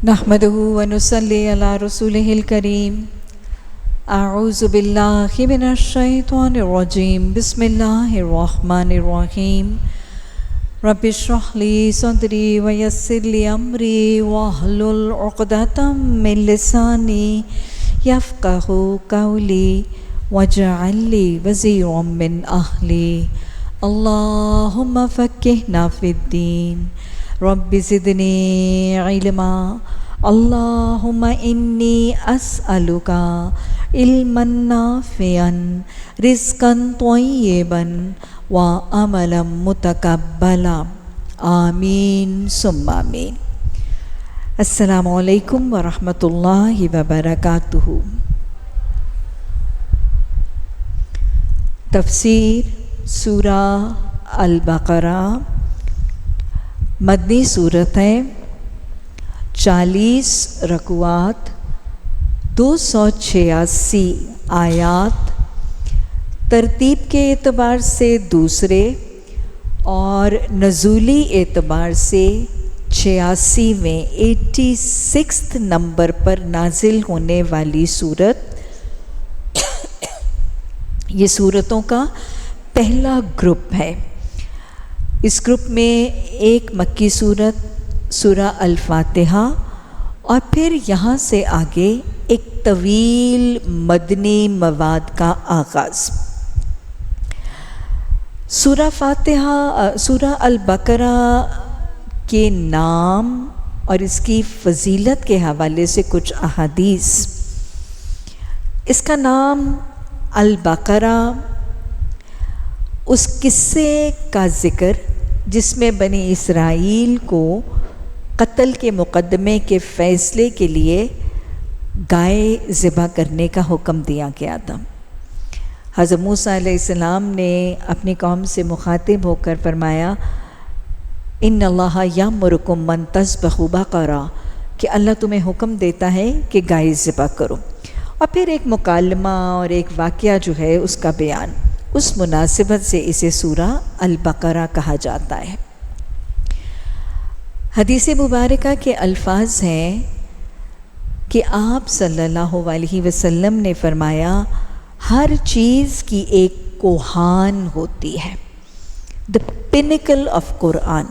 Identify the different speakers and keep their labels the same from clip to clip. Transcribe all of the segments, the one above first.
Speaker 1: نحمده ونصلي على رسوله الكريم. اعوذ باللہ من الشیطان الرجیم. بسم اللہ الرحمن الرحیم. رب اشرح لي صدری ویسر لي امری واحلل عقدۃ من لسانی یفقهوا قولی واجعل لي وزیرا من اہلی. اللہم فقہنا فی الدین. رب زدنی علما. اللہم انی اسألک علما نافعا رزقا طیبا وعملا متقبلا. آمین ثم آمین. السلام علیکم ورحمۃ اللہ وبرکاتہ. تفسیر سورہ البقرہ مدنی صورت ہے. 40 رکوعات، 286 آیات. ترتیب کے اعتبار سے دوسرے اور نزولی اعتبار سے 86ویں 86 نمبر پر نازل ہونے والی صورت یہ صورتوں کا پہلا گروپ ہے. اس گروپ میں ایک مکی صورت سورہ الفاتحہ اور پھر یہاں سے آگے ایک طویل مدنی مواد کا آغاز. سورہ البقرہ کے نام اور اس کی فضیلت کے حوالے سے کچھ احادیث. اس کا نام البقرہ اس قصے کا ذکر جس میں بنی اسرائیل کو قتل کے مقدمے کے فیصلے کے لیے گائے ذبح کرنے کا حکم دیا گیا تھا. حضرت موسیٰ علیہ السلام نے اپنی قوم سے مخاطب ہو کر فرمایا ان اللہ یامرکم ان تذبحوا بقرہ، کہ اللہ تمہیں حکم دیتا ہے کہ گائے ذبح کرو. اور پھر ایک مکالمہ اور ایک واقعہ جو ہے اس کا بیان. اس مناسبت سے اسے سورہ البقرہ کہا جاتا ہے. حدیث مبارکہ کے الفاظ ہیں کہ آپ صلی اللہ علیہ وسلم نے فرمایا ہر چیز کی ایک کوہان ہوتی ہے. The pinnacle of قرآن،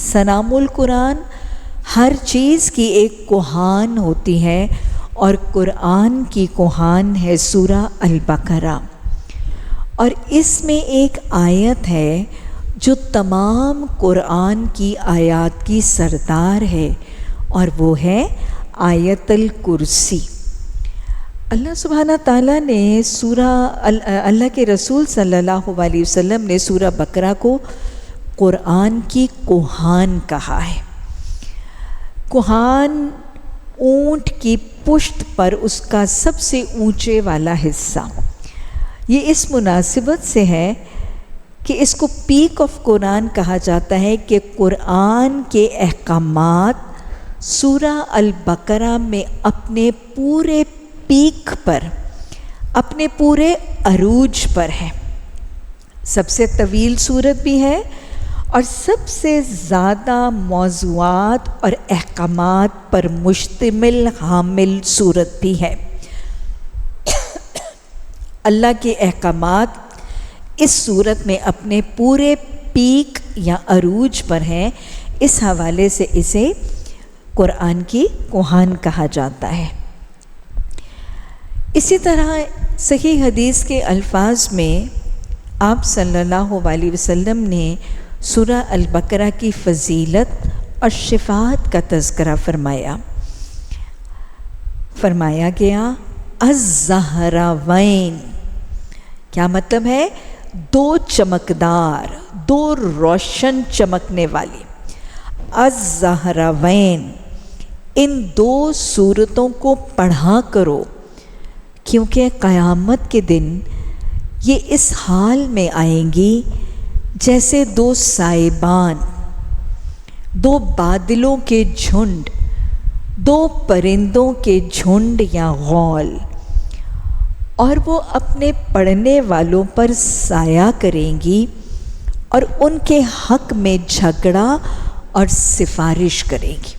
Speaker 1: سنام القرآن، ہر چیز کی ایک کوہان ہوتی ہے اور قرآن کی کوہان ہے سورہ البقرہ. اور اس میں ایک آیت ہے جو تمام قرآن کی آیات کی سردار ہے اور وہ ہے آیت الکرسی. اللہ سبحانہ تعالیٰ نے اللہ کے رسول صلی اللہ علیہ وسلم نے سورہ بقرہ کو قرآن کی کوہان کہا ہے. کوہان اونٹ کی پشت پر اس کا سب سے اونچے والا حصہ. یہ اس مناسبت سے ہے کہ اس کو پیک آف قرآن کہا جاتا ہے کہ قرآن کے احکامات سورہ البقرہ میں اپنے پورے پیک پر، اپنے پورے عروج پر ہے. سب سے طویل صورت بھی ہے اور سب سے زیادہ موضوعات اور احکامات پر مشتمل حامل صورت بھی ہے. اللہ کے احکامات اس صورت میں اپنے پورے پیک یا عروج پر ہیں. اس حوالے سے اسے قرآن کی کوہان کہا جاتا ہے. اسی طرح صحیح حدیث کے الفاظ میں آپ صلی اللہ علیہ وسلم نے سورہ البقرہ کی فضیلت اور شفاعت کا تذکرہ فرمایا گیا الزہراوین. کیا مطلب ہے؟ دو چمکدار، دو روشن چمکنے والی. الزہراوین، ان دو صورتوں کو پڑھا کرو کیونکہ قیامت کے دن یہ اس حال میں آئیں گی جیسے دو سائبان، دو بادلوں کے جھنڈ، دو پرندوں کے جھنڈ یا غول، اور وہ اپنے پڑھنے والوں پر سایہ کریں گی اور ان کے حق میں جھگڑا اور سفارش کرے گی.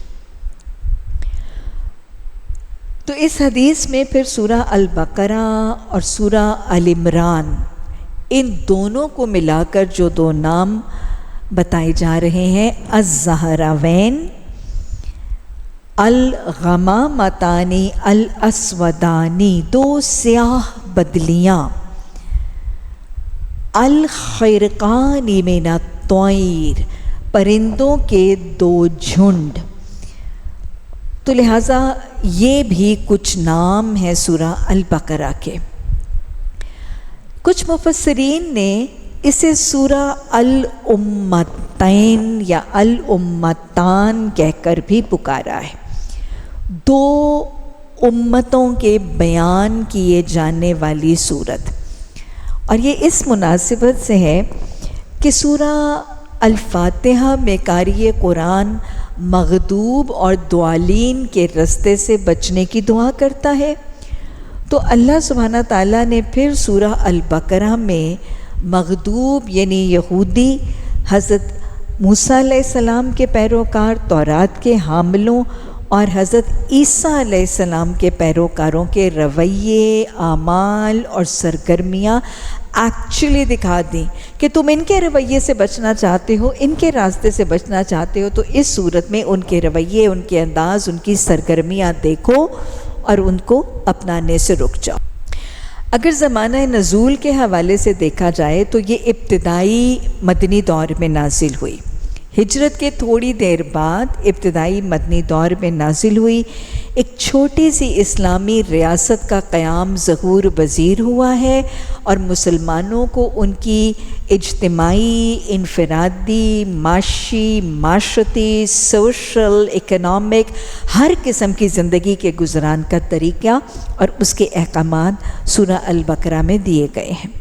Speaker 1: تو اس حدیث میں پھر سورہ البقرہ اور سورہ آل عمران ان دونوں کو ملا کر جو دو نام بتائے جا رہے ہیں، الزہراوین، الغمامتانی الاسودانی، دو سیاہ بدلیاں، الخرقان من الطیر، پرندوں کے دو جھنڈ۔ تو لہٰذا یہ بھی کچھ نام ہیں سورہ البقرہ کے۔ کچھ مفسرین نے اسے سورہ الامتین یا الامتان کہہ کر بھی پکارا ہے، دو امتوں کے بیان کیے جانے والی سورت۔ اور یہ اس مناسبت سے ہے کہ سورہ الفاتحہ میں قاری قرآن مغضوب اور ضالین کے رستے سے بچنے کی دعا کرتا ہے، تو اللہ سبحانہ تعالیٰ نے پھر سورہ البقرہ میں مغضوب یعنی یہودی، حضرت موسیٰ علیہ السلام کے پیروکار، تورات کے حاملوں اور حضرت عیسیٰ علیہ السلام کے پیروکاروں کے رویے، اعمال اور سرگرمیاں ایکچولی دکھا دیں کہ تم ان کے رویے سے بچنا چاہتے ہو، ان کے راستے سے بچنا چاہتے ہو، تو اس صورت میں ان کے رویے، ان کے انداز، ان کی سرگرمیاں دیکھو اور ان کو اپنانے سے رک جاؤ۔ اگر زمانہ نزول کے حوالے سے دیکھا جائے تو یہ ابتدائی مدنی دور میں نازل ہوئی، ہجرت کے تھوڑی دیر بعد ابتدائی مدنی دور میں نازل ہوئی۔ ایک چھوٹی سی اسلامی ریاست کا قیام ظہور پذیر ہوا ہے اور مسلمانوں کو ان کی اجتماعی، انفرادی، معاشی، معاشرتی، سوشل، اکنامک ہر قسم کی زندگی کے گزران کا طریقہ اور اس کے احکامات سورہ البقرہ میں دیے گئے ہیں۔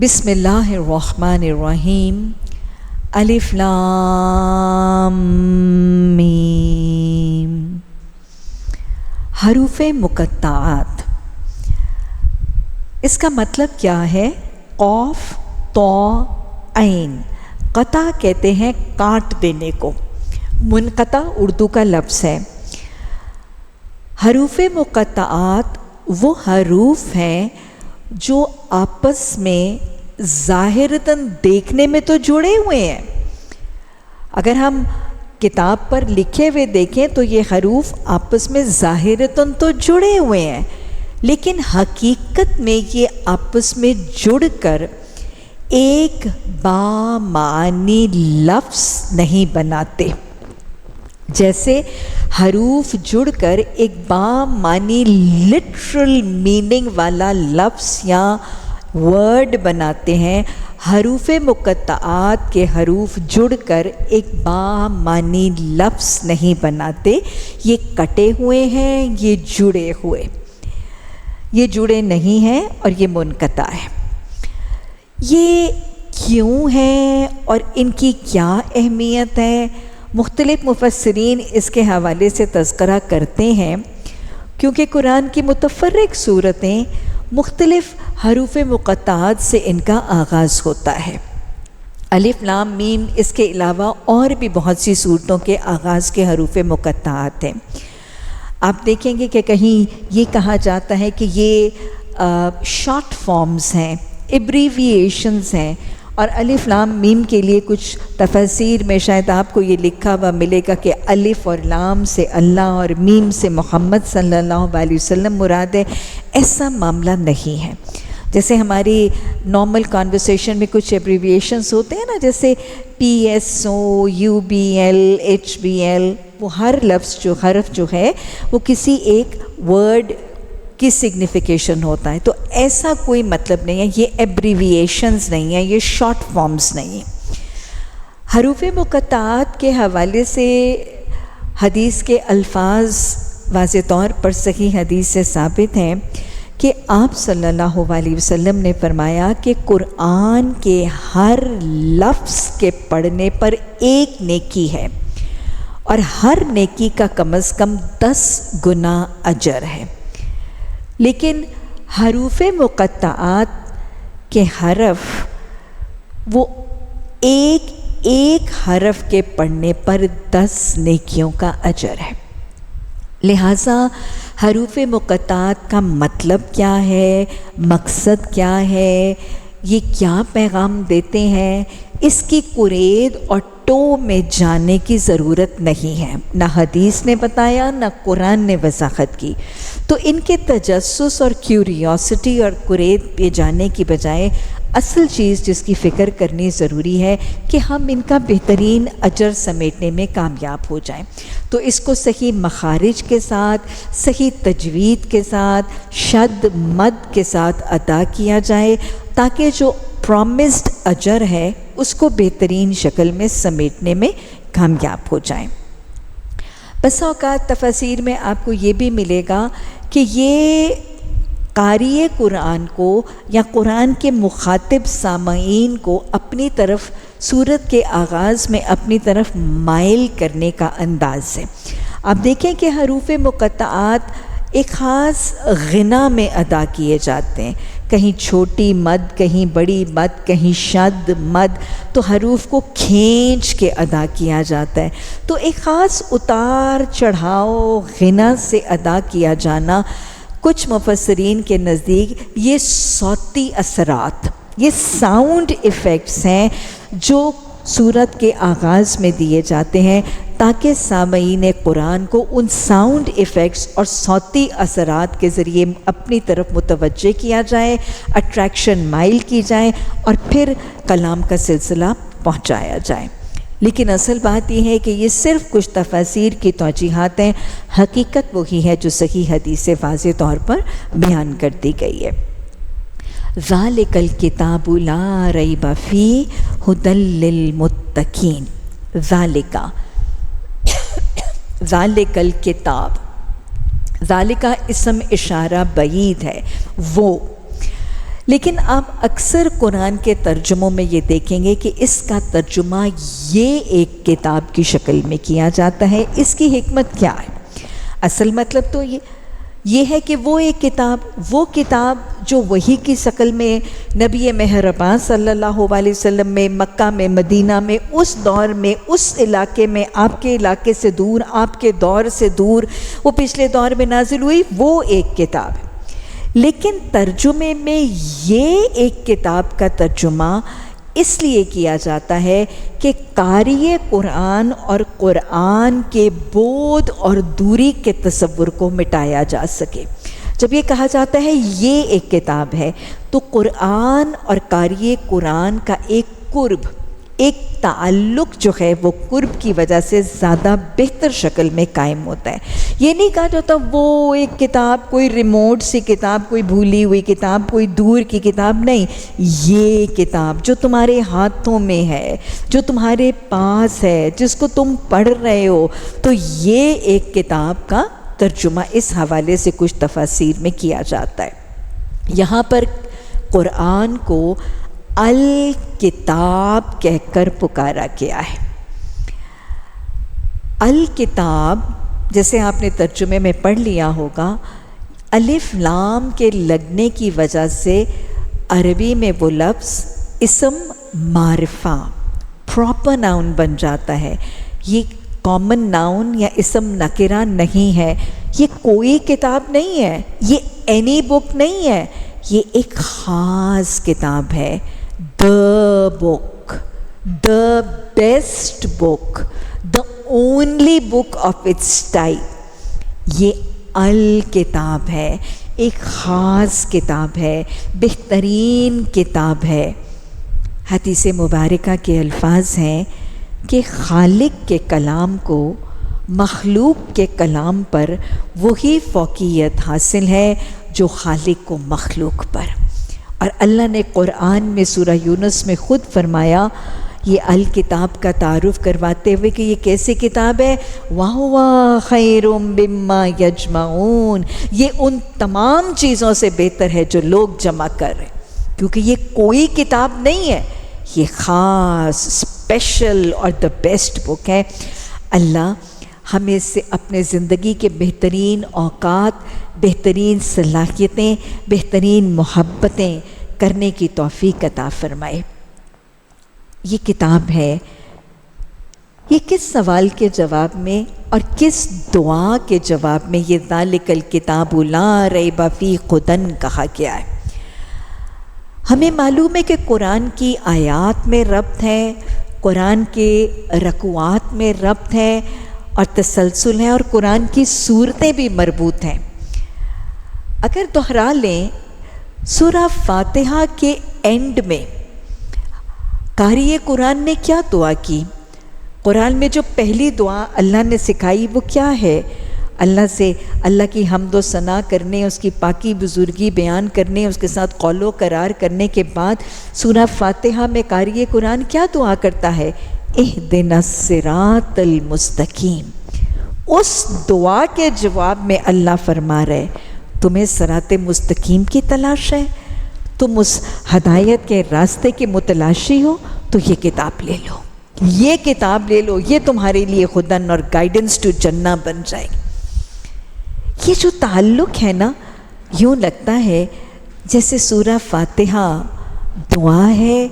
Speaker 1: بسم اللہ الرحمن الرحیم، الف لام میم۔ حروف مقطعات، اس کا مطلب کیا ہے؟ قاف، طا، عین۔ قطع کہتے ہیں کاٹ دینے کو، منقطع اردو کا لفظ ہے۔ حروف مقطعات وہ حروف ہیں جو آپس میں ظاہراً دیکھنے میں تو جڑے ہوئے ہیں۔ اگر ہم کتاب پر لکھے ہوئے دیکھیں تو یہ حروف آپس میں ظاہراً تو جڑے ہوئے ہیں، لیکن حقیقت میں یہ آپس میں جڑ کر ایک بامعنی لفظ نہیں بناتے۔ جیسے حروف جڑ کر ایک بامعنی لٹرل میننگ والا لفظ یا ورڈ بناتے ہیں، حروف مقطعات کے حروف جڑ کر ایک بامعنی لفظ نہیں بناتے۔ یہ کٹے ہوئے ہیں، یہ جڑے ہوئے، یہ جڑے نہیں ہیں اور یہ منقطع ہے۔ یہ کیوں ہیں اور ان کی کیا اہمیت ہے؟ مختلف مفسرین اس کے حوالے سے تذکرہ کرتے ہیں، کیونکہ قرآن کی متفرق صورتیں مختلف حروف مقطعات سے ان کا آغاز ہوتا ہے۔ الف لام میم، اس کے علاوہ اور بھی بہت سی صورتوں کے آغاز کے حروف مقطعات ہیں۔ آپ دیکھیں گے کہ کہیں یہ کہا جاتا ہے کہ یہ شارٹ فارمز ہیں، ایبریویشنز ہیں، اور الف لام میم کے لیے کچھ تفاسیر میں شاید آپ کو یہ لکھا ہوا ملے گا کہ الف اور لام سے اللہ اور میم سے محمد صلی اللہ علیہ وسلم مراد ہے۔ ایسا معاملہ نہیں ہے۔ جیسے ہماری نارمل کانورسیشن میں کچھ ایبریویشنز ہوتے ہیں نا، جیسے P S O, U B L, H B L, وہ ہر لفظ جو حرف جو ہے وہ کسی ایک ورڈ کی سگنیفیکیشن ہوتا ہے، تو ایسا کوئی مطلب نہیں ہے، یہ ایبریویشنز نہیں ہیں، یہ شارٹ فارمز نہیں ہیں۔ حروف مقطعات کے حوالے سے حدیث کے الفاظ واضح طور پر صحیح حدیث سے ثابت ہیں کہ آپ صلی اللہ علیہ وسلم نے فرمایا کہ قرآن کے ہر لفظ کے پڑھنے پر ایک نیکی ہے اور ہر نیکی کا کم از کم 10 گنا اجر ہے۔ لیکن حروف مقطعات کے حرف وہ ایک ایک حرف کے پڑھنے پر 10 نیکیوں کا اجر ہے۔ لہٰذا حروف مقطعات کا مطلب کیا ہے، مقصد کیا ہے، یہ کیا پیغام دیتے ہیں، اس کی قرید اور ٹو میں جانے کی ضرورت نہیں ہے، نہ حدیث نے بتایا نہ قرآن نے وضاحت کی۔ تو ان کے تجسس اور کیوریوسٹی اور قرید پہ جانے کی بجائے اصل چیز جس کی فکر کرنی ضروری ہے کہ ہم ان کا بہترین اجر سمیٹنے میں کامیاب ہو جائیں۔ تو اس کو صحیح مخارج کے ساتھ، صحیح تجوید کے ساتھ، شد مد کے ساتھ ادا کیا جائے تاکہ جو پرومسڈ اجر ہے اس کو بہترین شکل میں سمیٹنے میں کامیاب ہو جائیں۔ بس اوقات تفاسیر میں آپ کو یہ بھی ملے گا کہ یہ قاری قرآن کو یا قرآن کے مخاطب سامعین کو اپنی طرف سورت کے آغاز میں اپنی طرف مائل کرنے کا انداز ہے۔ آپ دیکھیں کہ حروف مقطعات ایک خاص غنا میں ادا کیے جاتے ہیں، کہیں چھوٹی مد، کہیں بڑی مد، کہیں شد مد، تو حروف کو کھینچ کے ادا کیا جاتا ہے۔ تو ایک خاص اتار چڑھاؤ غنا سے ادا کیا جانا، کچھ مفسرین کے نزدیک یہ صوتی اثرات، یہ ساؤنڈ ایفیکٹس ہیں جو سورت کے آغاز میں دیے جاتے ہیں تاکہ سامعین قرآن کو ان ساؤنڈ ایفیکٹس اور صوتی اثرات کے ذریعے اپنی طرف متوجہ کیا جائے، اٹریکشن مائل کی جائے اور پھر کلام کا سلسلہ پہنچایا جائے۔ لیکن اصل بات یہ ہے کہ یہ صرف کچھ تفاسیر کی توجیحات ہیں، حقیقت وہی ہے جو صحیح حدیث سے واضح طور پر بیان کر دی گئی ہے۔ ذالک الکتاب لا ریب فیہ ھدی للمتقین۔ ذالک الکتاب، ذالک اسم اشارہ بعید ہے، وہ۔ لیکن آپ اکثر قرآن کے ترجموں میں یہ دیکھیں گے کہ اس کا ترجمہ یہ ایک کتاب کی شکل میں کیا جاتا ہے۔ اس کی حکمت کیا ہے؟ اصل مطلب تو یہ ہے کہ وہ ایک کتاب، وہ کتاب جو وحی کی شکل میں نبی مہربان صلی اللہ علیہ وسلم میں مکہ میں مدینہ میں اس دور میں اس علاقے میں آپ کے علاقے سے دور، آپ کے دور سے دور، وہ پچھلے دور میں نازل ہوئی، وہ ایک کتاب ہے۔ لیکن ترجمے میں یہ ایک کتاب کا ترجمہ اس لیے کیا جاتا ہے کہ قاری قرآن اور قرآن کے بعد اور دوری کے تصور کو مٹایا جا سکے۔ جب یہ کہا جاتا ہے یہ ایک کتاب ہے تو قرآن اور قاری قرآن کا ایک قرب، ایک تعلق جو ہے وہ قرب کی وجہ سے زیادہ بہتر شکل میں قائم ہوتا ہے۔ یہ نہیں کہا جاتا وہ ایک کتاب، کوئی ریموٹ سی کتاب، کوئی بھولی ہوئی کتاب، کوئی دور کی کتاب، نہیں، یہ کتاب جو تمہارے ہاتھوں میں ہے، جو تمہارے پاس ہے، جس کو تم پڑھ رہے ہو، تو یہ ایک کتاب کا ترجمہ اس حوالے سے کچھ تفاسیر میں کیا جاتا ہے۔ یہاں پر قرآن کو الکتاب کہہ کر پکارا گیا ہے۔ الکتاب جیسے آپ نے ترجمے میں پڑھ لیا ہوگا، الف لام کے لگنے کی وجہ سے عربی میں وہ لفظ اسم معرفہ، پراپر ناؤن بن جاتا ہے۔ یہ کامن ناؤن یا اسم نکرہ نہیں ہے، یہ کوئی کتاب نہیں ہے، یہ اینی بک نہیں ہے، یہ ایک خاص کتاب ہے، the book, the best book, the only book of its type۔ یہ الکتاب ہے، ایک خاص کتاب ہے، بہترین کتاب ہے۔ حدیث مبارکہ کے الفاظ ہیں کہ خالق کے کلام کو مخلوق کے کلام پر وہی فوقیت حاصل ہے جو خالق کو مخلوق پر۔ اور اللہ نے قرآن میں سورہ یونس میں خود فرمایا یہ الکتاب کا تعارف کرواتے ہوئے کہ یہ کیسی کتاب ہے، وَهُوَ خَيْرٌ مِّمَّا يَجْمَعُونَ، یہ ان تمام چیزوں سے بہتر ہے جو لوگ جمع کر رہے ہیں، کیونکہ یہ کوئی کتاب نہیں ہے، یہ خاص اسپیشل اور دا بیسٹ بک ہے۔ اللہ ہمیں سے اپنے زندگی کے بہترین اوقات، بہترین صلاحیتیں، بہترین محبتیں کرنے کی توفیق عطا فرمائے۔ یہ کتاب ہے یہ کس سوال کے جواب میں اور کس دعا کے جواب میں یہ ذالک الکتاب لا ریب فیہ ہدی کہا گیا ہے؟ ہمیں معلوم ہے کہ قرآن کی آیات میں ربط ہے، قرآن کے رکوعات میں ربط ہے اور تسلسل ہے، اور قرآن کی صورتیں بھی مربوط ہیں۔ اگر دہرا لیں سورہ فاتحہ کے اینڈ میں قاری قرآن نے کیا دعا کی؟ قرآن میں جو پہلی دعا اللہ نے سکھائی وہ کیا ہے؟ اللہ سے اللہ کی حمد و ثنا کرنے، اس کی پاکی بزرگی بیان کرنے، اس کے ساتھ قول و قرار کرنے کے بعد سورہ فاتحہ میں قاری قرآن کیا دعا کرتا ہے؟ اہدنا الصراط المستقیم۔ اس دعا کے جواب میں اللہ فرما رہے تمہیں صراط مستقیم کی تلاش ہے، تم اس ہدایت کے راستے کے متلاشی ہو، تو یہ کتاب لے لو، یہ کتاب لے لو، یہ تمہارے لیے ہدن اور گائیڈنس ٹو جنہ بن جائے گی۔ یہ جو تعلق ہے نا، یوں لگتا ہے جیسے سورہ فاتحہ دعا ہے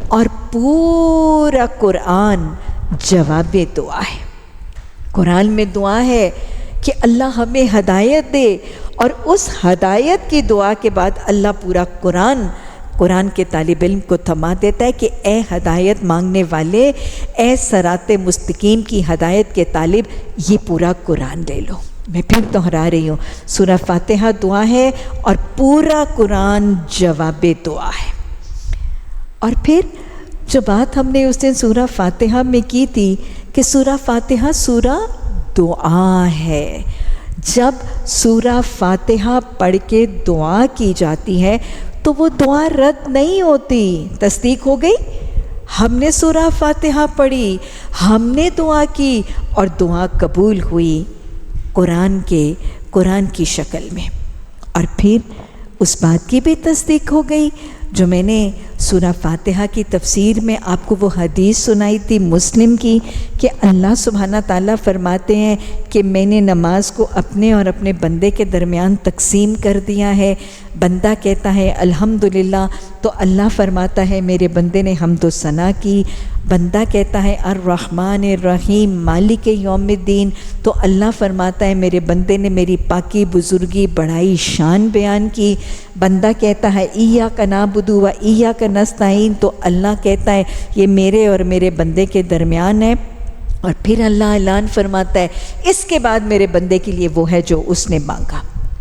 Speaker 1: اور پورا قرآن جواب دعا ہے۔ قرآن میں دعا ہے کہ اللہ ہمیں ہدایت دے، اور اس ہدایت کی دعا کے بعد اللہ پورا قرآن کے طالب علم کو تھما دیتا ہے کہ اے ہدایت مانگنے والے، اے صراط مستقیم کی ہدایت کے طالب، یہ پورا قرآن لے لو۔ میں پھر دہرا رہی ہوں، سورہ فاتحہ دعا ہے اور پورا قرآن جواب دعا ہے۔ اور پھر جو بات ہم نے اس دن سورہ فاتحہ میں کی تھی کہ سورہ فاتحہ سورہ دعا ہے، جب سورہ فاتحہ پڑھ کے دعا کی جاتی ہے تو وہ دعا رد نہیں ہوتی۔ تصدیق ہو گئی؟ ہم نے سورہ فاتحہ پڑھی، ہم نے دعا کی اور دعا قبول ہوئی قرآن کی شکل میں۔ اور پھر اس بات کی بھی تصدیق ہو گئی جو میں نے سورہ فاتحہ کی تفسیر میں آپ کو وہ حدیث سنائی تھی مسلم کی، کہ اللہ سبحانہ تعالیٰ فرماتے ہیں کہ میں نے نماز کو اپنے اور اپنے بندے کے درمیان تقسیم کر دیا ہے۔ بندہ کہتا ہے الحمدللہ، تو اللہ فرماتا ہے میرے بندے نے حمد و ثنا کی۔ بندہ کہتا ہے الرحمن الرحیم مالک یوم الدین، تو اللہ فرماتا ہے میرے بندے نے میری پاکی بزرگی بڑائی شان بیان کی۔ بندہ کہتا ہے ایاک نعبد و ایاک نستعین، تو اللہ کہتا ہے یہ میرے اور میرے بندے کے درمیان ہے۔ اور پھر اللہ اعلان فرماتا ہے اس کے بعد میرے بندے کے لیے وہ ہے جو اس نے مانگا،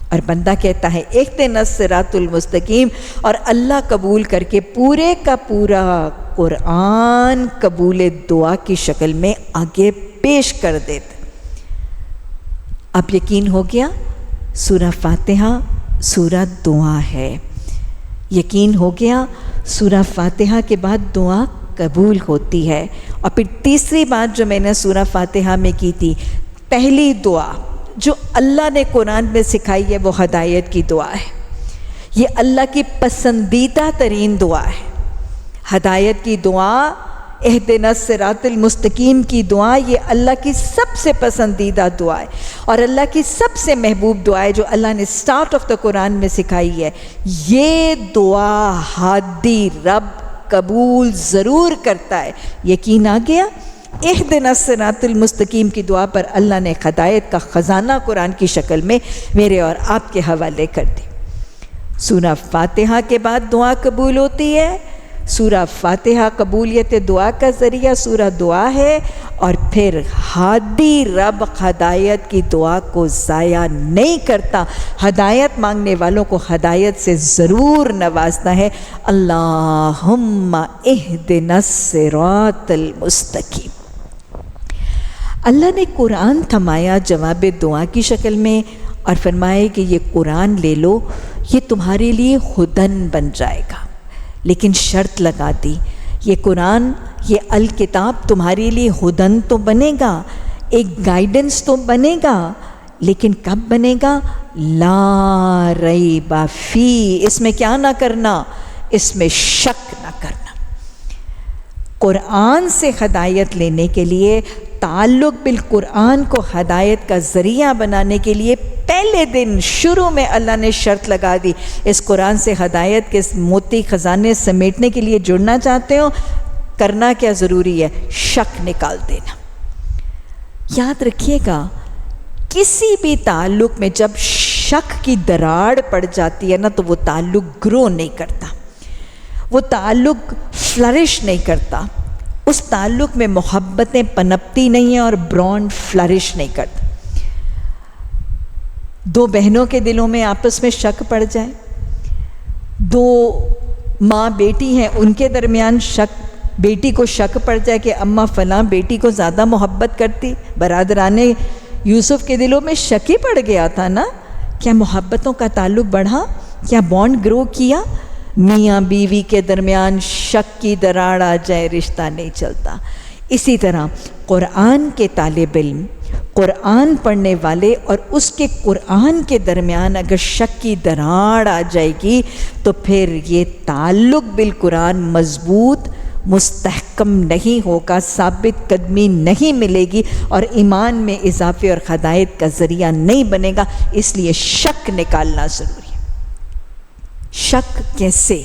Speaker 1: اور بندہ کہتا ہے اہدنا الصراط المستقیم، اور اللہ قبول کر کے پورے کا پورا قرآن قبول دعا کی شکل میں آگے پیش کر دیتا۔ اب یقین ہو گیا سورہ فاتحہ سورہ دعا ہے، یقین ہو گیا سورہ فاتحہ کے بعد دعا قبول ہوتی ہے۔ اور پھر تیسری بات جو میں نے سورہ فاتحہ میں کی تھی، پہلی دعا جو اللہ نے قرآن میں سکھائی ہے وہ ہدایت کی دعا ہے، یہ اللہ کی پسندیدہ ترین دعا ہے۔ ہدایت کی دعا، اہدنا الصراط المستقیم کی دعا، یہ اللہ کی سب سے پسندیدہ دعا ہے اور اللہ کی سب سے محبوب دعا ہے جو اللہ نے سٹارٹ آف دا قرآن میں سکھائی ہے۔ یہ دعا ہادی رب قبول ضرور کرتا ہے۔ یقین آ گیا؟ اہدنا الصراط المستقیم کی دعا پر اللہ نے ہدایت کا خزانہ قرآن کی شکل میں میرے اور آپ کے حوالے کر دی۔ سورہ فاتحہ کے بعد دعا قبول ہوتی ہے، سورہ فاتحہ قبولیت دعا کا ذریعہ سورہ دعا ہے، اور پھر ہادی رب ہدایت کی دعا کو ضائع نہیں کرتا، ہدایت مانگنے والوں کو ہدایت سے ضرور نوازتا ہے۔ اللہم اہدنا الصراط المستقیم۔ اللہ نے قرآن تھمایا جواب دعا کی شکل میں اور فرمائے کہ یہ قرآن لے لو، یہ تمہارے لیے ہدن بن جائے گا، لیکن شرط لگا دی، یہ قرآن، یہ الکتاب تمہارے لیے ہدن تو بنے گا، ایک گائیڈنس تو بنے گا، لیکن کب بنے گا؟ لا ریب فی، اس میں کیا نہ کرنا؟ اس میں شک نہ کرنا۔ قرآن سے ہدایت لینے کے لیے، تعلق بالقرآن کو ہدایت کا ذریعہ بنانے کے لیے پہلے دن شروع میں اللہ نے شرط لگا دی، اس قرآن سے ہدایت کے موتی خزانے سمیٹنے کے لیے جڑنا چاہتے ہو، کرنا کیا ضروری ہے؟ شک نکال دینا۔ یاد رکھیے گا کسی بھی تعلق میں جب شک کی دراڑ پڑ جاتی ہے نا تو وہ تعلق گرو نہیں کرتا، وہ تعلق فلرش نہیں کرتا، اس تعلق میں محبتیں پنپتی نہیں ہیں اور برانڈ فلرش نہیں کرتا۔ دو بہنوں کے دلوں میں آپس میں شک پڑ جائے، دو ماں بیٹی ہیں ان کے درمیان شک، بیٹی کو شک پڑ جائے کہ اماں فلاں بیٹی کو زیادہ محبت کرتی، برادران یوسف کے دلوں میں شک ہی پڑ گیا تھا نا، کیا محبتوں کا تعلق بڑھا؟ کیا بانڈ گرو کیا؟ میاں بیوی کے درمیان شک کی دراڑ آ جائے رشتہ نہیں چلتا۔ اسی طرح قرآن کے طالب علم، قرآن پڑھنے والے اور اس کے قرآن کے درمیان اگر شک کی دراڑ آ جائے گی تو پھر یہ تعلق بالقرآن مضبوط مستحکم نہیں ہوگا، ثابت قدمی نہیں ملے گی اور ایمان میں اضافے اور ہدایت کا ذریعہ نہیں بنے گا۔ اس لیے شک نکالنا ضروری ہے۔ شک کیسے؟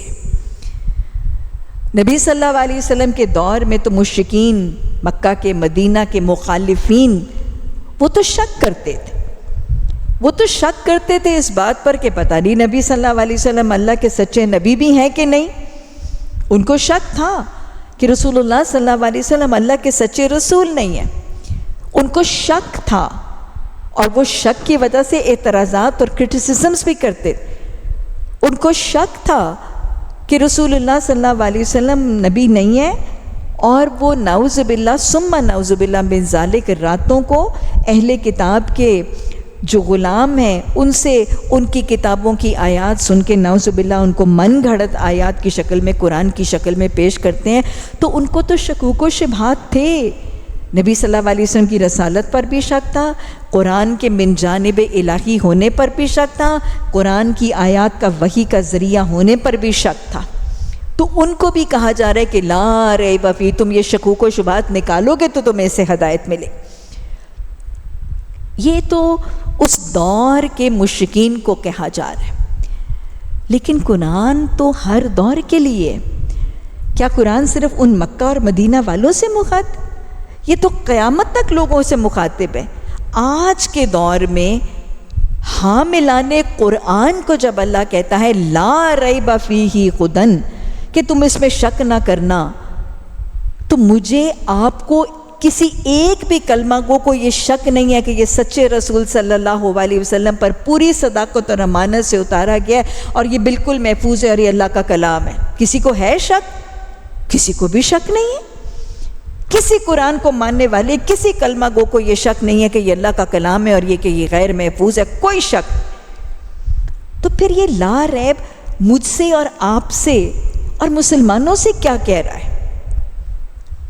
Speaker 1: نبی صلی اللہ علیہ وسلم کے دور میں تو مشرکین مکہ کے، مدینہ کے مخالفین وہ تو شک کرتے تھے، وہ تو شک کرتے تھے اس بات پر کہ پتہ نہیں نبی صلی اللہ علیہ وسلم اللہ کے سچے نبی بھی ہیں کہ نہیں۔ ان کو شک تھا کہ رسول اللہ صلی اللہ علیہ وسلم اللہ کے سچے رسول نہیں ہیں، ان کو شک تھا اور وہ شک کی وجہ سے اعتراضات اور کرٹیسزمز بھی کرتے تھے۔ ان کو شک تھا کہ رسول اللہ صلی اللہ علیہ وسلم نبی نہیں ہے اور وہ نعوذ باللہ ثم نعوذ باللہ من ذالک راتوں کو اہل کتاب کے جو غلام ہیں ان سے ان کی کتابوں کی آیات سن کے نعوذ باللہ ان کو من گھڑت آیات کی شکل میں، قرآن کی شکل میں پیش کرتے ہیں، تو ان کو تو شکوک و شبہات تھے۔ نبی صلی اللہ علیہ وسلم کی رسالت پر بھی شک تھا، قرآن کے من جانب الہی ہونے پر بھی شک تھا، قرآن کی آیات کا وحی کا ذریعہ ہونے پر بھی شک تھا۔ تو ان کو بھی کہا جا رہا ہے کہ لا ریب فی، تم یہ شکوک و شبہات نکالو گے تو تمہیں اس سے ہدایت ملے۔ یہ تو اس دور کے مشرکین کو کہا جا رہا ہے، لیکن قرآن تو ہر دور کے لیے۔ کیا قرآن صرف ان مکہ اور مدینہ والوں سے مخاطب؟ یہ تو قیامت تک لوگوں سے مخاطب ہے۔ آج کے دور میں حاملان قرآن کو جب اللہ کہتا ہے لا ریب فیہ ہدی، کہ تم اس میں شک نہ کرنا، تو مجھے آپ کو کسی ایک بھی کلمہ گو کو یہ شک نہیں ہے کہ یہ سچے رسول صلی اللہ علیہ وسلم پر پوری صداقت اور امانت سے اتارا گیا ہے اور یہ بالکل محفوظ ہے اور یہ اللہ کا کلام ہے۔ کسی کو ہے شک؟ کسی کو بھی شک نہیں ہے۔ کسی قرآن کو ماننے والے کسی کلمہ گو کو یہ شک نہیں ہے کہ یہ اللہ کا کلام ہے اور یہ کہ یہ غیر محفوظ ہے، کوئی شک۔ تو پھر یہ لا ریب مجھ سے اور آپ سے اور مسلمانوں سے کیا کہہ رہا ہے؟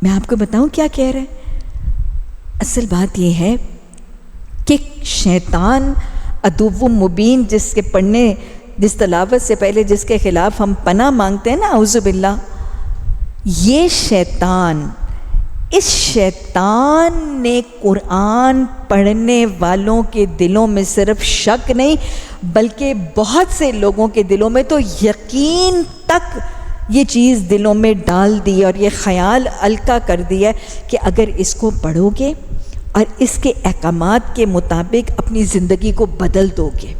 Speaker 1: میں آپ کو بتاؤں کیا کہہ رہا ہے؟ اصل بات یہ ہے کہ شیطان عدو مبین، جس کے پڑھنے، جس تلاوت سے پہلے جس کے خلاف ہم پناہ مانگتے ہیں نا اعوذ باللہ، یہ شیطان، اس شیطان نے قرآن پڑھنے والوں کے دلوں میں صرف شک نہیں بلکہ بہت سے لوگوں کے دلوں میں تو یقین تک یہ چیز دلوں میں ڈال دی اور یہ خیال القا کر دیا کہ اگر اس کو پڑھو گے اور اس کے احکامات کے مطابق اپنی زندگی کو بدل دو گے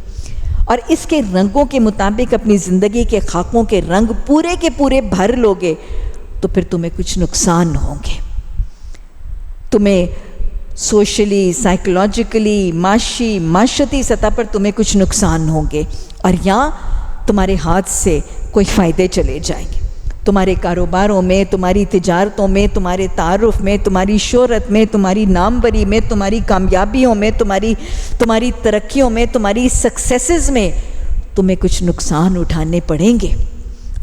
Speaker 1: اور اس کے رنگوں کے مطابق اپنی زندگی کے خاکوں کے رنگ پورے کے پورے بھر لو گے تو پھر تمہیں کچھ نقصان ہوں گے، تمہیں سوشلی، سائیکولوجیکلی، معاشرتی سطح پر تمہیں کچھ نقصان ہوں گے اور یہاں تمہارے ہاتھ سے کوئی فائدے چلے جائیں گے، تمہارے کاروباروں میں، تمہاری تجارتوں میں، تمہارے تعارف میں، تمہاری شہرت میں، تمہاری ناموری میں، تمہاری کامیابیوں میں، تمہاری ترقیوں میں، تمہاری سکسیسز میں تمہیں کچھ نقصان اٹھانے پڑیں گے۔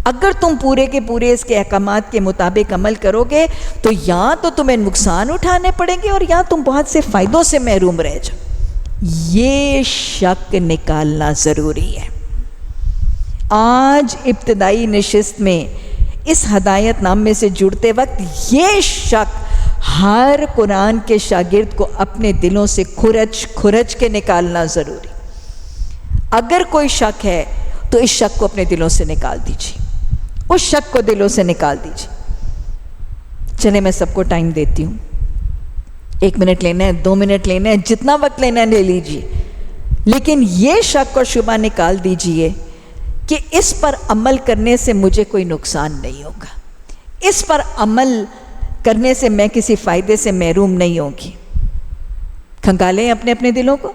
Speaker 1: اگر تم پورے کے پورے اس کے احکامات کے مطابق عمل کرو گے تو یا تو تمہیں نقصان اٹھانے پڑیں گے اور یا تم بہت سے فائدوں سے محروم رہ جاؤ۔ یہ شک نکالنا ضروری ہے۔ آج ابتدائی نشست میں اس ہدایت نامے سے جڑتے وقت یہ شک ہر قرآن کے شاگرد کو اپنے دلوں سے کھرچ کے نکالنا ضروری۔ اگر کوئی شک ہے تو اس شک کو اپنے دلوں سے نکال دیجیے، اس شک کو دلوں سے نکال دیجیے۔ چلے میں سب کو ٹائم دیتی ہوں، 1 منٹ لینا ہے، 2 منٹ لینا ہے، جتنا وقت لینا ہے لے لیجیے، لیکن یہ شک اور شبہ نکال دیجئے کہ اس پر عمل کرنے سے مجھے کوئی نقصان نہیں ہوگا، اس پر عمل کرنے سے میں کسی فائدے سے محروم نہیں ہوں گی۔ کھنگالیں اپنے اپنے دلوں کو،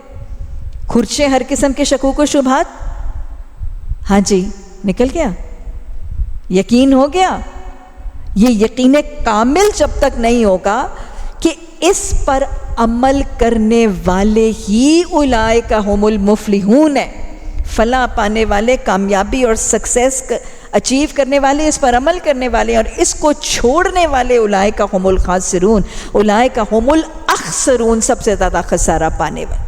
Speaker 1: کھرچیں ہر قسم کے شکوک و شبہات۔ ہاں جی، نکل گیا، یقین ہو گیا۔ یہ یقین کامل جب تک نہیں ہوگا کہ اس پر عمل کرنے والے ہی اولئک هم المفلحون ہیں، فلاح پانے والے، کامیابی اور سکسیس اچیو کرنے والے، اس پر عمل کرنے والے، اور اس کو چھوڑنے والے اولئک هم الخاسرون، اولئک هم الاخسرون، سب سے زیادہ خسارہ پانے والے۔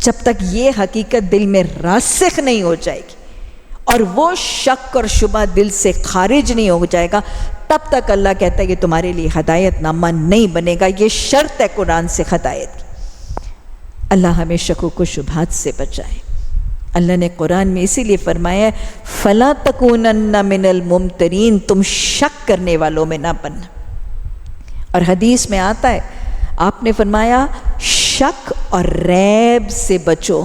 Speaker 1: جب تک یہ حقیقت دل میں راسخ نہیں ہو جائے گی اور وہ شک اور شبہ دل سے خارج نہیں ہو جائے گا، تب تک اللہ کہتا ہے کہ تمہارے لیے ہدایت نامہ نہیں بنے گا۔ یہ شرط ہے قرآن سے ہدایت کی۔ اللہ ہمیں شکوک و شبہات سے بچائے۔ اللہ نے قرآن میں اسی لیے فرمایا ہے فَلَا تَكُونَنَّ مِنَ الْمُمْتَرِينَ، تم شک کرنے والوں میں نہ بننا۔ اور حدیث میں آتا ہے، آپ نے فرمایا شک اور ریب سے بچو،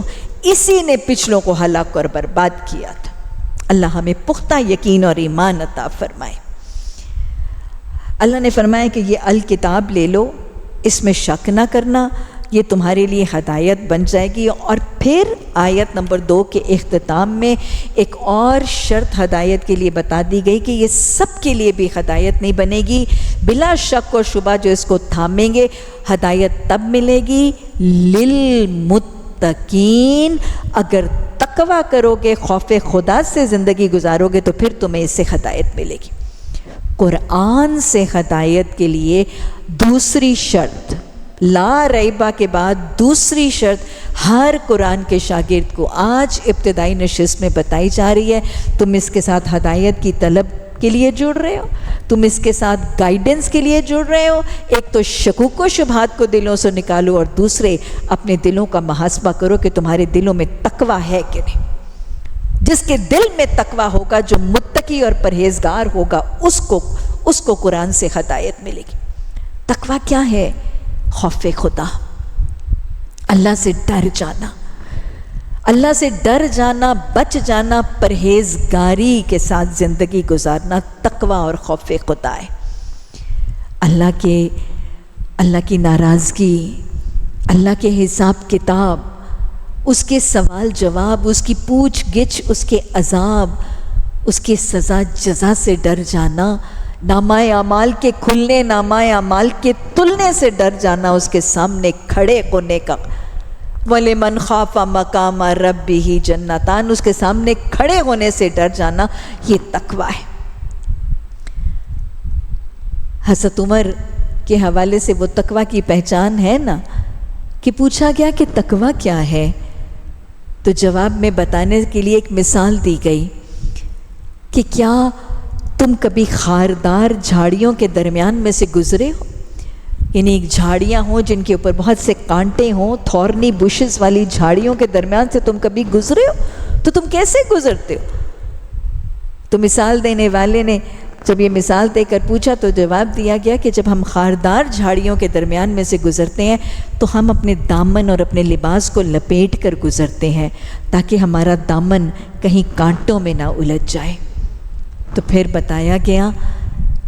Speaker 1: اسی نے پچھلوں کو ہلاک اور برباد کیا تھا۔ اللہ ہمیں پختہ یقین اور ایمان عطا فرمائے۔ اللہ نے فرمایا کہ یہ الکتاب لے لو، اس میں شک نہ کرنا، یہ تمہارے لیے ہدایت بن جائے گی۔ اور پھر آیت نمبر 2 کے اختتام میں ایک اور شرط ہدایت کے لیے بتا دی گئی کہ یہ سب کے لیے بھی ہدایت نہیں بنے گی، بلا شک اور شبہ جو اس کو تھامیں گے ہدایت تب ملے گی للمتقین، اگر تقویٰ کرو گے، خوف خدا سے زندگی گزارو گے تو پھر تمہیں اس سے ہدایت ملے گی۔ قرآن سے ہدایت کے لیے دوسری شرط، لا ریبہ کے بعد دوسری شرط ہر قرآن کے شاگرد کو آج ابتدائی نشست میں بتائی جا رہی ہے۔ تم اس کے ساتھ ہدایت کی طلب کے لیے جڑ رہے ہو، تم اس کے ساتھ گائیڈنس کے لیے جڑ رہے ہو۔ ایک تو شکوک و شبہات کو دلوں سے نکالو، اور دوسرے اپنے دلوں کا محاسبہ کرو کہ تمہارے دلوں میں تقویٰ ہے کہ نہیں۔ جس کے دل میں تقویٰ ہوگا، جو متقی اور پرہیزگار ہوگا، اس کو قرآن سے ہدایت ملے گی۔ تقویٰ کیا ہے؟ خوف خدا، اللہ سے ڈر جانا، اللہ سے ڈر جانا، بچ جانا، پرہیزگاری کے ساتھ زندگی گزارنا تقویٰ اور خوف خدا ہے۔ اللہ کی ناراضگی، اللہ کے حساب کتاب، اس کے سوال جواب، اس کی پوچھ گچھ، اس کے عذاب، اس کے سزا جزا سے ڈر جانا، نامہ اعمال کے کھلنے، نامہ اعمال کے تلنے سے ڈر جانا، اس کے سامنے کھڑے ہونے کا، وَلِمَنْ خَافَ مَقَامَ رَبِّهِ جَنَّتَانِ، اس کے سامنے کھڑے ہونے سے ڈر جانا، یہ تقویٰ ہے۔ حضرت عمر کے حوالے سے وہ تقویٰ کی پہچان ہے نا، کہ پوچھا گیا کہ تقویٰ کیا ہے، تو جواب میں بتانے کے لیے ایک مثال دی گئی کہ کیا تم کبھی خاردار جھاڑیوں کے درمیان میں سے گزرے ہو؟ یعنی ایک جھاڑیاں ہوں جن کے اوپر بہت سے کانٹے ہوں، تھورنی بشز والی جھاڑیوں کے درمیان سے تم کبھی گزرے ہو؟ تو تم کیسے گزرتے ہو؟ تو مثال دینے والے نے جب یہ مثال دے کر پوچھا تو جواب دیا گیا کہ جب ہم خاردار جھاڑیوں کے درمیان میں سے گزرتے ہیں تو ہم اپنے دامن اور اپنے لباس کو لپیٹ کر گزرتے ہیں تاکہ ہمارا دامن کہیں کانٹوں میں نہ الجھ جائے۔ تو پھر بتایا گیا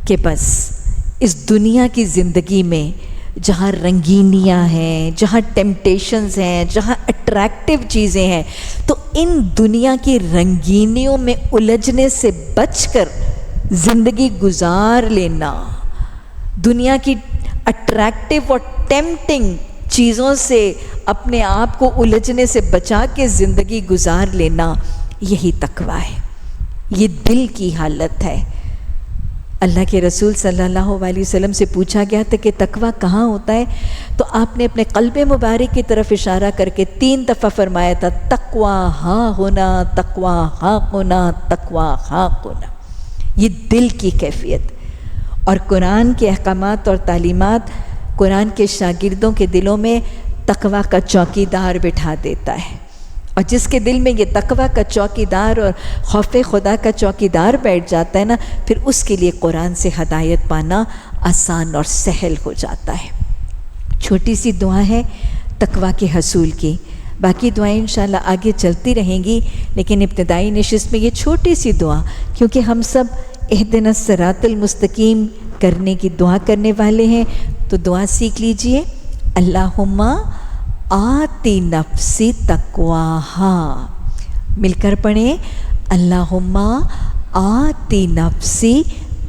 Speaker 1: کہ بس اس دنیا کی زندگی میں جہاں رنگینیاں ہیں، جہاں ٹیمپٹیشنز ہیں، جہاں اٹریکٹیو چیزیں ہیں، تو ان دنیا کی رنگینیوں میں الجھنے سے بچ کر زندگی گزار لینا، دنیا کی اٹریکٹیو اور ٹیمپٹنگ چیزوں سے اپنے آپ کو الجھنے سے بچا کے زندگی گزار لینا، یہی تقویٰ ہے، یہ دل کی حالت ہے۔ اللہ کے رسول صلی اللہ علیہ وسلم سے پوچھا گیا تھا کہ تقویٰ کہاں ہوتا ہے، تو آپ نے اپنے قلب مبارک کی طرف اشارہ کر کے 3 دفعہ فرمایا تھا، تقویٰ ہاں ہونا، تقویٰ ہاں ہونا، تقویٰ ہاں ہونا۔ یہ دل کی کیفیت، اور قرآن کے احکامات اور تعلیمات قرآن کے شاگردوں کے دلوں میں تقویٰ کا چوکیدار بٹھا دیتا ہے، اور جس کے دل میں یہ تقویٰ کا چوکیدار اور خوف خدا کا چوکیدار بیٹھ جاتا ہے نا، پھر اس کے لیے قرآن سے ہدایت پانا آسان اور سہل ہو جاتا ہے۔ چھوٹی سی دعا ہے تقویٰ کے حصول کی. باقی دعائیں انشاءاللہ آگے چلتی رہیں گی، لیکن ابتدائی نشست میں یہ چھوٹی سی دعا، کیونکہ ہم سب اہدنا الصراط المستقیم کرنے کی دعا کرنے والے ہیں، تو دعا سیکھ لیجئے. اللہم آتی نفسی تقواہا. مل کر پڑھیں. اللہم آتی نفسی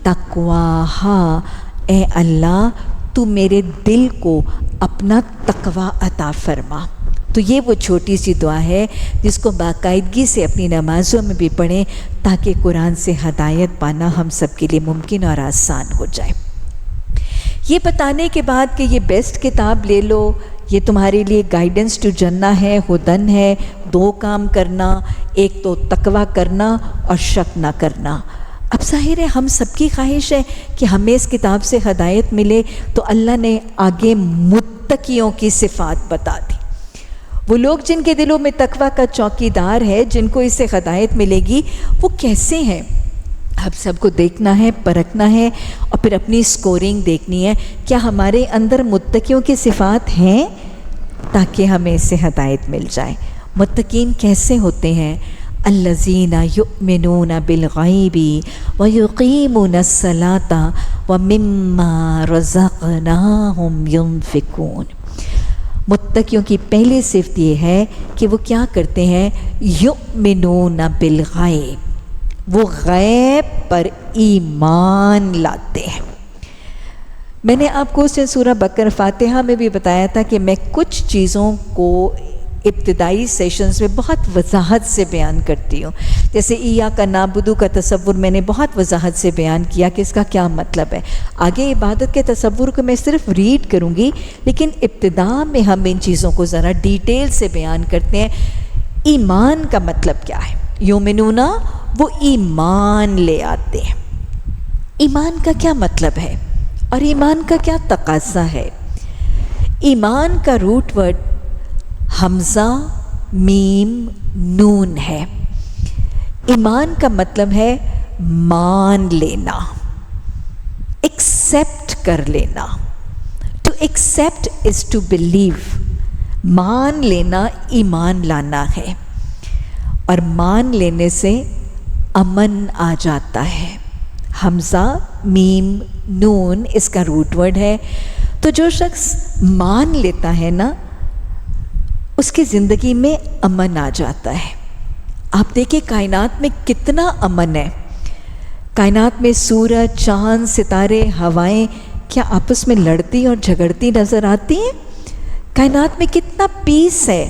Speaker 1: تقواہا. اے اللہ تو میرے دل کو اپنا تقوی عطا فرما. تو یہ وہ چھوٹی سی دعا ہے جس کو باقاعدگی سے اپنی نمازوں میں بھی پڑھیں، تاکہ قرآن سے ہدایت پانا ہم سب کے لیے ممکن اور آسان ہو جائے. یہ بتانے کے بعد کہ یہ بیسٹ کتاب لے لو، یہ تمہارے لیے گائیڈنس ٹو جنہ ہے، ہدن ہے، 2 کام کرنا، ایک تو تقویٰ کرنا اور شک نہ کرنا. اب ظاہر ہے ہم سب کی خواہش ہے کہ ہمیں اس کتاب سے ہدایت ملے، تو اللہ نے آگے متقیوں کی صفات بتا دی. وہ لوگ جن کے دلوں میں تقویٰ کا چوکیدار ہے، جن کو اس سے ہدایت ملے گی، وہ کیسے ہیں؟ ہم سب کو دیکھنا ہے، پرکھنا ہے، اور پھر اپنی سکورنگ دیکھنی ہے. کیا ہمارے اندر متقیوں کی صفات ہیں؟ تاکہ ہمیں اس سے ہدایت مل جائے. متقین کیسے ہوتے ہیں؟ الذین یؤمنون بالغیب ویقیمون الصلاۃ ومما رزقناہم ینفقون. متقیوں کی پہلی صفت یہ ہے کہ وہ کیا کرتے ہیں؟ یؤمنون بالغیب، وہ غیب پر ایمان لاتے ہیں. میں نے آپ کو اس سورہ بقرہ فاتحہ میں بھی بتایا تھا کہ میں کچھ چیزوں کو ابتدائی سیشنز میں بہت وضاحت سے بیان کرتی ہوں. جیسے ایاک نعبد کا تصور میں نے بہت وضاحت سے بیان کیا کہ اس کا کیا مطلب ہے. آگے عبادت کے تصور کو میں صرف ریڈ کروں گی، لیکن ابتدا میں ہم ان چیزوں کو ذرا ڈیٹیل سے بیان کرتے ہیں. ایمان کا مطلب کیا ہے؟ یومنون، وہ ایمان لے آتے ہیں. ایمان کا کیا مطلب ہے اور ایمان کا کیا تقاضا ہے؟ ایمان کا روٹ ورڈ حمزہ میم نون ہے. ایمان کا مطلب ہے مان لینا، ایکسیپٹ کر لینا. To accept is to believe. مان لینا ایمان لانا ہے، اور مان لینے سے امن آ جاتا ہے. حمزہ میم نون اس کا روٹ ورڈ ہے. تو جو شخص مان لیتا ہے نا، اس کی زندگی میں امن آ جاتا ہے. آپ دیکھیں کائنات میں کتنا امن ہے. کائنات میں سورج، چاند، ستارے، ہوائیں کیا آپس میں لڑتی اور جھگڑتی نظر آتی ہیں؟ کائنات میں کتنا پیس ہے،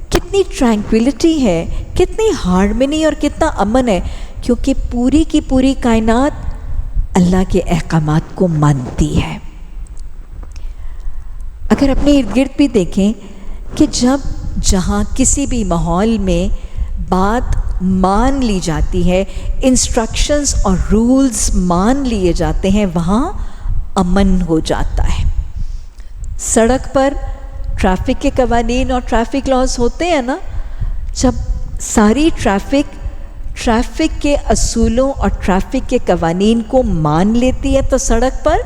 Speaker 1: کتنی ٹرینکویلٹی ہے، کتنی ہارمنی اور کتنا امن ہے، کیونکہ پوری کی پوری کائنات اللہ کے احکامات کو مانتی ہے. اگر اپنے ارد گرد بھی دیکھیں کہ جب جہاں کسی بھی ماحول میں بات مان لی جاتی ہے، انسٹرکشنز اور رولز مان لیے جاتے ہیں، وہاں امن ہو جاتا ہے. سڑک پر ٹریفک کے قوانین اور ٹریفک لاز ہوتے ہیں نا، جب ساری ٹریفک کے اصولوں اور ٹریفک کے قوانین کو مان لیتی ہے تو سڑک پر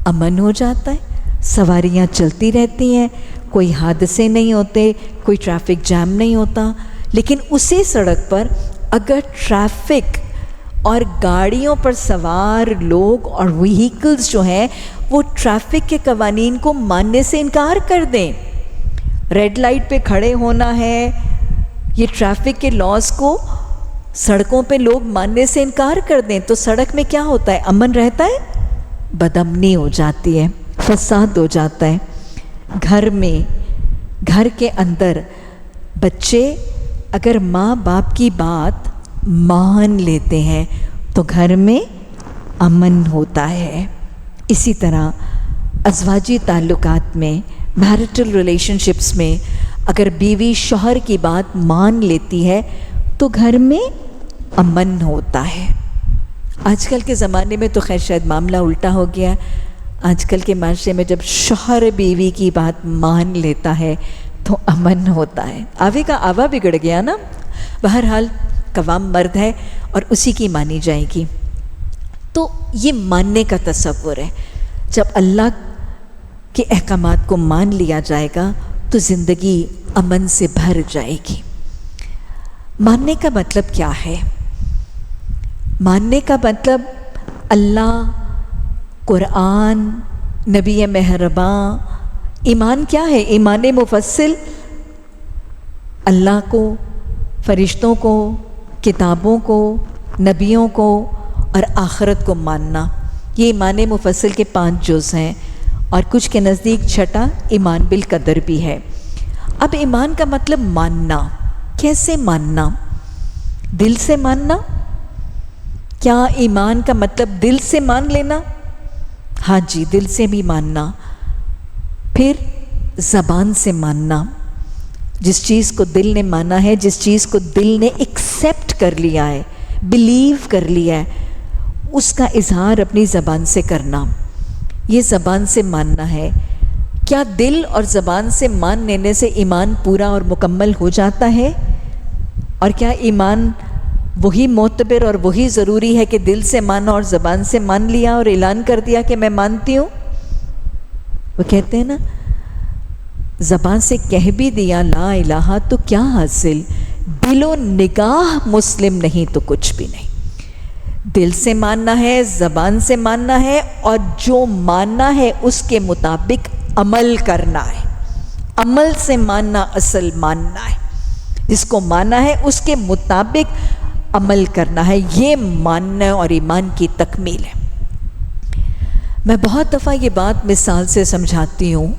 Speaker 1: امن ہو جاتا ہے. سواریاں چلتی رہتی ہیں، کوئی حادثے نہیں ہوتے، کوئی ٹریفک جام نہیں ہوتا. لیکن اسی سڑک پر اگر ٹریفک اور گاڑیوں پر سوار لوگ اور وہیکلز جو ہیں وہ ٹریفک کے قوانین کو ماننے سے انکار کر دیں، ریڈ لائٹ پہ کھڑے ہونا ہے، یہ ٹریفک کے لاز کو سڑکوں پہ لوگ ماننے سے انکار کر دیں، تو سڑک میں کیا ہوتا ہے؟ امن رہتا ہے؟ بدامنی ہو جاتی ہے، فساد ہو جاتا ہے. گھر کے اندر بچے اگر ماں باپ کی بات مان لیتے ہیں تو گھر میں امن ہوتا ہے. اسی طرح ازواجی تعلقات میں، میرٹل ریلیشن شپس میں اگر بیوی شوہر کی بات مان لیتی ہے تو گھر میں امن ہوتا ہے. آج کل کے زمانے میں تو خیر شاید معاملہ الٹا ہو گیا. آج کل کے معاشرے میں جب شوہر بیوی کی بات مان لیتا ہے تو امن ہوتا ہے. آوے کا آوا بگڑ گیا نا. بہرحال قوام مرد ہے اور اسی کی مانی جائے گی. تو یہ ماننے کا تصور ہے. جب اللہ کے احکامات کو مان لیا جائے گا تو زندگی امن سے بھر جائے گی۔ ماننے کا مطلب کیا ہے؟ ماننے کا مطلب اللہ، قرآن، نبی مہرباں۔ ایمان کیا ہے؟ ایمان مفصل، اللہ کو، فرشتوں کو، کتابوں کو، نبیوں کو اور آخرت کو ماننا۔ یہ ایمان مفصل کے 5 جز ہیں، اور کچھ کے نزدیک چھٹا ایمان بالقدر بھی ہے۔ اب ایمان کا مطلب ماننا۔ کیسے ماننا؟ دل سے ماننا؟ کیا ایمان کا مطلب دل سے مان لینا؟ ہاں جی، دل سے بھی ماننا۔ پھر زبان سے ماننا، جس چیز کو دل نے مانا ہے، جس چیز کو دل نے ایکسیپٹ کر لیا ہے، بلیو کر لیا ہے، اس کا اظہار اپنی زبان سے کرنا، یہ زبان سے ماننا ہے۔ کیا دل اور زبان سے مان لینے سے ایمان پورا اور مکمل ہو جاتا ہے؟ اور کیا ایمان وہی معتبر اور وہی ضروری ہے کہ دل سے مانا اور زبان سے مان لیا اور اعلان کر دیا کہ میں مانتی ہوں؟ وہ کہتے ہیں نا، زبان سے کہہ بھی دیا لا الہ تو کیا حاصل، دل و نگاہ مسلم نہیں تو کچھ بھی نہیں۔ دل سے ماننا ہے، زبان سے ماننا ہے، اور جو ماننا ہے اس کے مطابق عمل کرنا ہے۔ عمل سے ماننا اصل ماننا ہے، جس کو ماننا ہے اس کے مطابق عمل کرنا ہے، یہ ماننا اور ایمان کی تکمیل ہے۔ میں بہت دفعہ یہ بات مثال سے سمجھاتی ہوں۔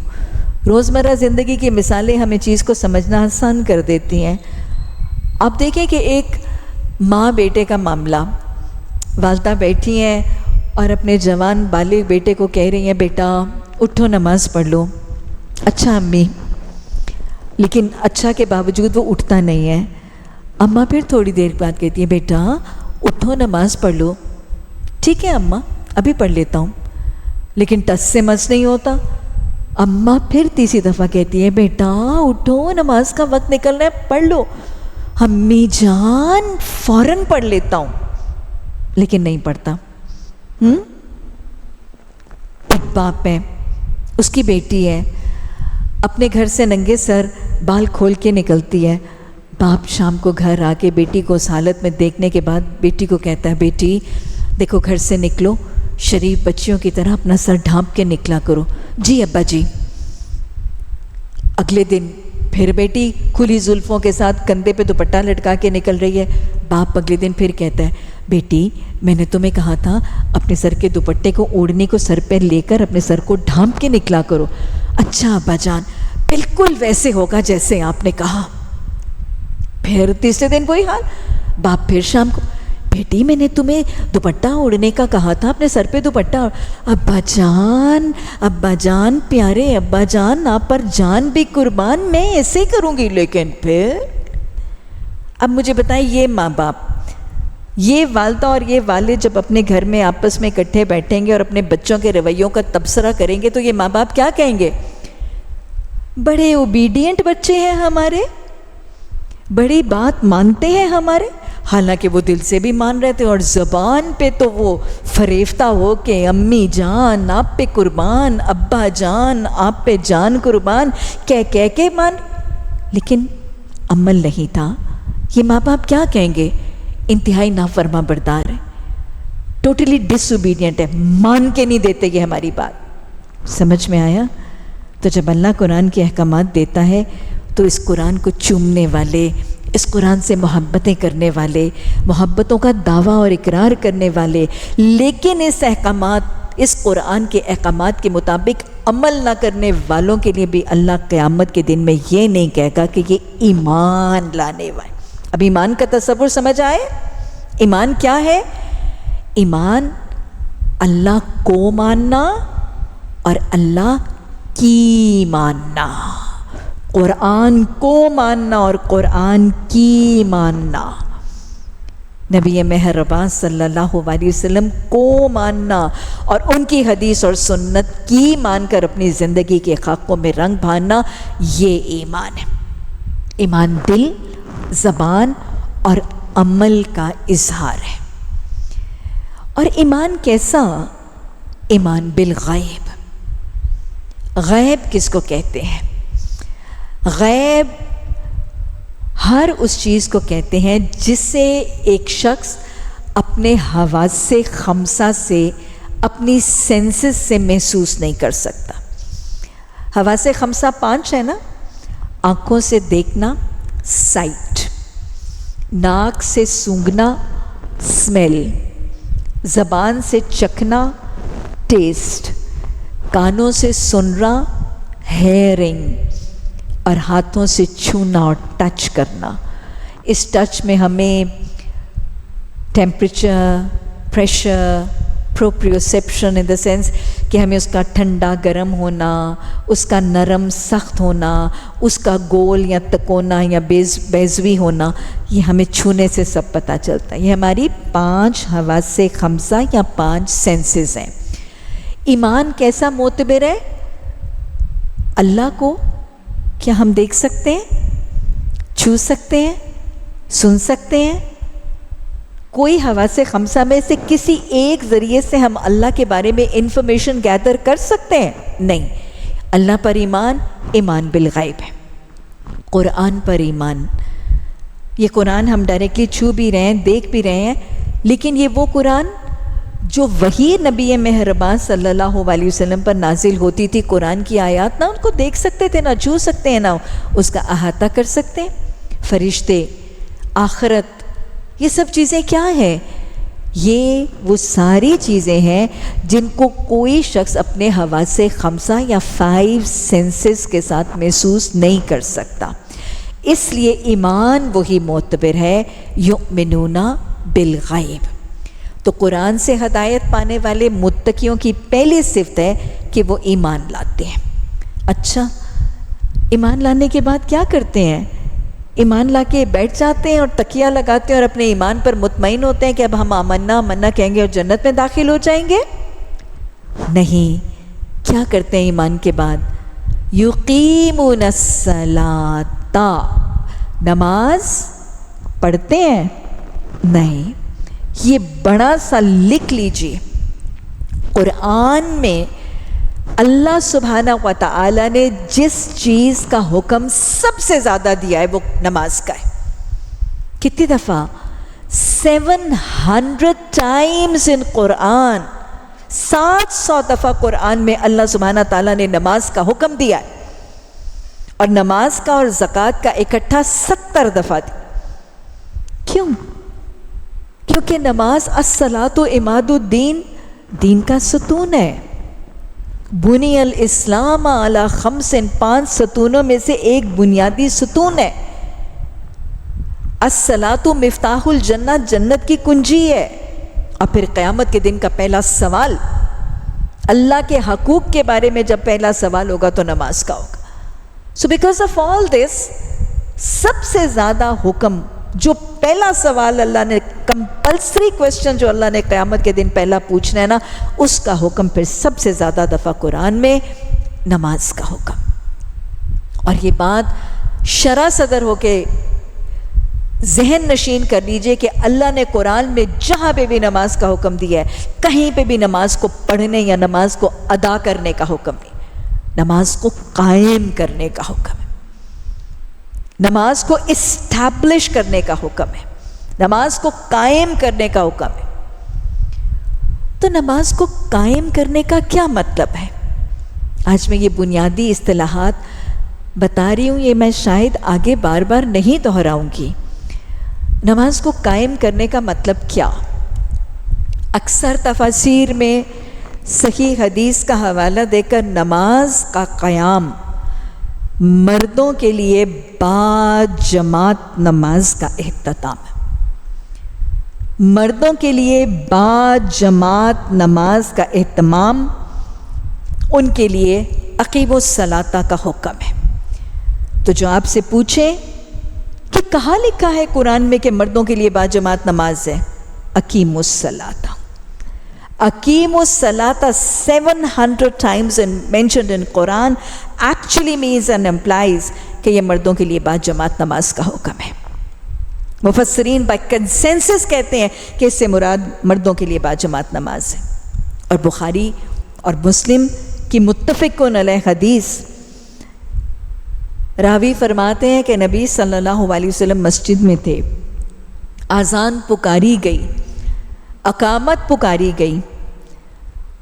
Speaker 1: روزمرہ زندگی کی مثالیں ہمیں چیز کو سمجھنا آسان کر دیتی ہیں۔ آپ دیکھیں کہ ایک ماں بیٹے کا معاملہ، والدہ بیٹھی ہیں اور اپنے جوان بالغ بیٹے کو کہہ رہی ہیں بیٹا اٹھو نماز پڑھ لو۔ اچھا امی، لیکن اچھا کے باوجود وہ اٹھتا نہیں ہے۔ اماں پھر تھوڑی دیر بعد کہتی ہیں بیٹا اٹھو نماز پڑھ لو۔ ٹھیک ہے اماں، ابھی پڑھ لیتا ہوں، لیکن ٹس سے مس نہیں ہوتا۔ اماں پھر تیسری دفعہ کہتی ہے بیٹا اٹھو نماز کا وقت نکل رہا ہے، پڑھ لو۔ امی جان فوراً پڑھ لیتا ہوں، لیکن نہیں پڑھتا۔ ایک باپ ہے، اس کی بیٹی ہے، اپنے گھر سے ننگے سر بال کھول کے نکلتی ہے۔ باپ شام کو گھر آ کے بیٹی کو اس حالت میں دیکھنے کے بعد بیٹی کو کہتا ہے بیٹی دیکھو گھر سے نکلو، شریف بچیوں کی طرح اپنا سر ڈھانپ کے نکلا کرو۔ جی ابا جی۔ اگلے دن پھر بیٹی کھلی زلفوں کے ساتھ کندھے پہ دوپٹہ لٹکا کے نکل رہی ہے۔ باپ اگلے دن پھر کہتا ہے بیٹی میں نے تمہیں کہا تھا اپنے سر کے دوپٹے کو اوڑھنے کو سر پہ لے کر اپنے سر کو ڈھانپ کے نکلا کرو۔ اچھا ابا جان، بالکل ویسے ہوگا جیسے آپ نے کہا۔ پھر تیسرے دن وہی حال۔ باپ پھر شام کو بیٹی میں نے تمہیں دوپٹہ اوڑھنے کا کہا تھا، اپنے سر پہ دوپٹہ۔ ابا جان پیارے ابا جان، آپ پر جان بھی قربان، میں ایسے ہی کروں گی۔ لیکن پھر اب مجھے بتائیں، یہ ماں باپ، یہ والدہ اور یہ والد جب اپنے گھر میں آپس میں اکٹھے بیٹھیں گے اور اپنے بچوں کے رویوں کا تبصرہ کریں گے تو یہ ماں باپ کیا کہیں گے؟ بڑے اوبیڈینٹ بچے ہیں ہمارے، بڑی بات مانتے ہیں ہمارے۔ حالانکہ وہ دل سے بھی مان رہے تھے اور زبان پہ تو وہ فریفتہ ہو کے امی جان آپ پہ قربان، ابا جان آپ پہ جان قربان کہہ کے مان، لیکن عمل نہیں تھا۔ یہ ماں باپ کیا کہیں گے؟ انتہائی نافرما بردار ہے، ٹوٹلی ڈس اوبیڈینٹ ہے، مان کے نہیں دیتے یہ ہماری بات۔ سمجھ میں آیا؟ تو جب اللہ قرآن کے احکامات دیتا ہے تو اس قرآن کو چومنے والے، اس قرآن سے محبتیں کرنے والے، محبتوں کا دعویٰ اور اقرار کرنے والے، لیکن اس قرآن کے احکامات کے مطابق عمل نہ کرنے والوں کے لیے بھی اللہ قیامت کے دن میں یہ نہیں کہے گا کہ یہ ایمان لانے والے۔ اب ایمان کا تصور سمجھ آئے؟ ایمان کیا ہے؟ ایمان اللہ کو ماننا اور اللہ کی ماننا، قرآن کو ماننا اور قرآن کی ماننا، نبی مہربان صلی اللہ علیہ وسلم کو ماننا اور ان کی حدیث اور سنت کی مان کر اپنی زندگی کے خاکوں میں رنگ بھاننا، یہ ایمان ہے۔ ایمان دل، زبان اور عمل کا اظہار ہے۔ اور ایمان کیسا؟ ایمان بالغیب۔ غیب کس کو کہتے ہیں؟ غیب ہر اس چیز کو کہتے ہیں جسے ایک شخص اپنے حواس خمسہ سے، اپنی سینسز سے محسوس نہیں کر سکتا۔ حواس خمسہ 5 ہے نا، آنکھوں سے دیکھنا، سائٹ، ناک سے سونگھنا، اسمیل، زبان سے چکھنا، ٹیسٹ، کانوں سے سننا، ہیئرنگ، اور ہاتھوں سے چھونا اور ٹچ کرنا۔ اس ٹچ میں ہمیں temperature, pressure, proprioception in the sense کہ ہمیں اس کا ٹھنڈا گرم ہونا، اس کا نرم سخت ہونا، اس کا گول یا تکونا یا بیضوی ہونا، یہ ہمیں چھونے سے سب پتہ چلتا ہے۔ یہ ہماری 5 حواس خمسہ یا 5 سینسز ہیں۔ ایمان کیسا معتبر ہے؟ اللہ کو کیا ہم دیکھ سکتے ہیں، چھو سکتے ہیں، سن سکتے ہیں؟ کوئی حواس خمسہ میں سے کسی ایک ذریعے سے ہم اللہ کے بارے میں انفارمیشن گیدر کر سکتے ہیں؟ نہیں۔ اللہ پر ایمان، ایمان بالغیب ہے۔ قرآن پر ایمان، یہ قرآن ہم ڈائریکٹلی چھو بھی رہے ہیں، دیکھ بھی رہے ہیں، لیکن یہ وہ قرآن جو وہی نبی مہربان صلی اللہ علیہ وسلم پر نازل ہوتی تھی، قرآن کی آیات، نہ ان کو دیکھ سکتے تھے، نہ چھو سکتے ہیں، نہ اس کا احاطہ کر سکتے ہیں۔ فرشتے، آخرت، یہ سب چیزیں کیا ہیں؟ یہ وہ ساری چیزیں ہیں جن کو کوئی شخص اپنے حواس خمسہ یا 5 سینسز کے ساتھ محسوس نہیں کر سکتا۔ اس لیے ایمان وہی معتبر ہے، یؤمنون بالغیب۔ تو قرآن سے ہدایت پانے والے متقیوں کی پہلی صفت ہے کہ وہ ایمان لاتے ہیں۔ اچھا، ایمان لانے کے بعد کیا کرتے ہیں؟ ایمان لا کے بیٹھ جاتے ہیں اور تکیہ لگاتے ہیں اور اپنے ایمان پر مطمئن ہوتے ہیں کہ اب ہم آمنا کہیں گے اور جنت میں داخل ہو جائیں گے؟ نہیں۔ کیا کرتے ہیں ایمان کے بعد؟ یقیمون الصلاۃ، نماز پڑھتے ہیں؟ نہیں۔ یہ بڑا سا لکھ لیجئے، قرآن میں اللہ سبحانہ و تعالی نے جس چیز کا حکم سب سے زیادہ دیا ہے وہ نماز کا ہے۔ کتنی دفعہ؟ 700 times ان قرآن، 700 دفعہ قرآن میں اللہ سبحانہ تعالیٰ نے نماز کا حکم دیا ہے، اور نماز کا اور زکوٰۃ کا اکٹھا 70 دفعہ دی۔ کیوں؟ کیونکہ نماز الصلاۃ عماد الدین، دین کا ستون ہے۔ بنی الاسلام علی 5 ستونوں میں سے ایک بنیادی ستون ہے۔ الصلاۃ مفتاح الجنہ، جنت کی کنجی ہے۔ اور پھر قیامت کے دن کا پہلا سوال، اللہ کے حقوق کے بارے میں جب پہلا سوال ہوگا تو نماز کا ہوگا۔ سو بیکاز آف آل دس، سب سے زیادہ حکم، جو پہلا سوال اللہ نے، کمپلسری کویسچن جو اللہ نے قیامت کے دن پہلا پوچھنا ہے نا، اس کا حکم پھر سب سے زیادہ دفعہ قرآن میں نماز کا حکم۔ اور یہ بات شرح صدر ہو کے ذہن نشین کر لیجئے کہ اللہ نے قرآن میں جہاں پہ بھی نماز کا حکم دیا ہے، کہیں پہ بھی نماز کو پڑھنے یا نماز کو ادا کرنے کا حکم نہیں، نماز کو قائم کرنے کا حکم ہے، نماز کو اسٹیبلش کرنے کا حکم ہے، نماز کو قائم کرنے کا حکم ہے۔ تو نماز کو قائم کرنے کا کیا مطلب ہے؟ آج میں یہ بنیادی اصطلاحات بتا رہی ہوں، یہ میں شاید آگے بار بار نہیں دہراؤں گی۔ نماز کو قائم کرنے کا مطلب کیا؟ اکثر تفاسیر میں صحیح حدیث کا حوالہ دے کر نماز کا قیام مردوں کے لیے با جماعت نماز کا اہتمام ہے، مردوں کے لیے با جماعت نماز کا اہتمام، ان کے لیے اقیموا الصلاۃ کا حکم ہے۔ تو جو آپ سے پوچھیں کہ کہاں لکھا ہے قرآن میں کہ مردوں کے لیے با جماعت نماز ہے، اقیموا الصلاۃ، اقیموا الصلاۃ 700 times mentioned in Quran actually means and implies کہ یہ مردوں کے لیے با جماعت نماز کا حکم ہے۔ مفسرین بائی کنسنسس کہتے ہیں کہ اس سے مراد مردوں کے لیے با جماعت نماز ہے، اور بخاری اور مسلم کی متفقن علیہ حدیث راوی فرماتے ہیں کہ نبی صلی اللہ علیہ وسلم مسجد میں تھے، اذان پکاری گئی، اقامت پکاری گئی،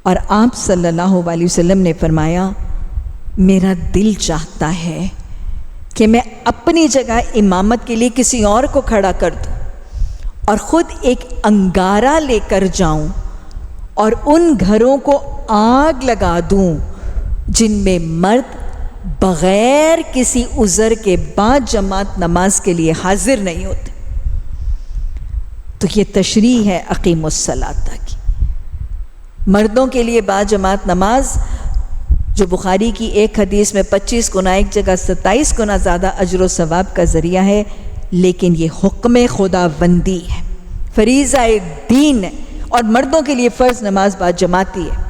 Speaker 1: اور آپ صلی اللہ علیہ وسلم نے فرمایا میرا دل چاہتا ہے کہ میں اپنی جگہ امامت کے لیے کسی اور کو کھڑا کر دوں اور خود ایک انگارہ لے کر جاؤں اور ان گھروں کو آگ لگا دوں جن میں مرد بغیر کسی عذر کے بعد جماعت نماز کے لیے حاضر نہیں ہوتے۔ تو یہ تشریح ہے اقیموا الصلاۃ کی، مردوں کے لیے با جماعت نماز، جو بخاری کی ایک حدیث میں 25 گنا ایک جگہ 27 گنا زیادہ اجر و ثواب کا ذریعہ ہے، لیکن یہ حکم خدا بندی ہے، فریضہ دین ہے، اور مردوں کے لیے فرض نماز با جماعتی ہے۔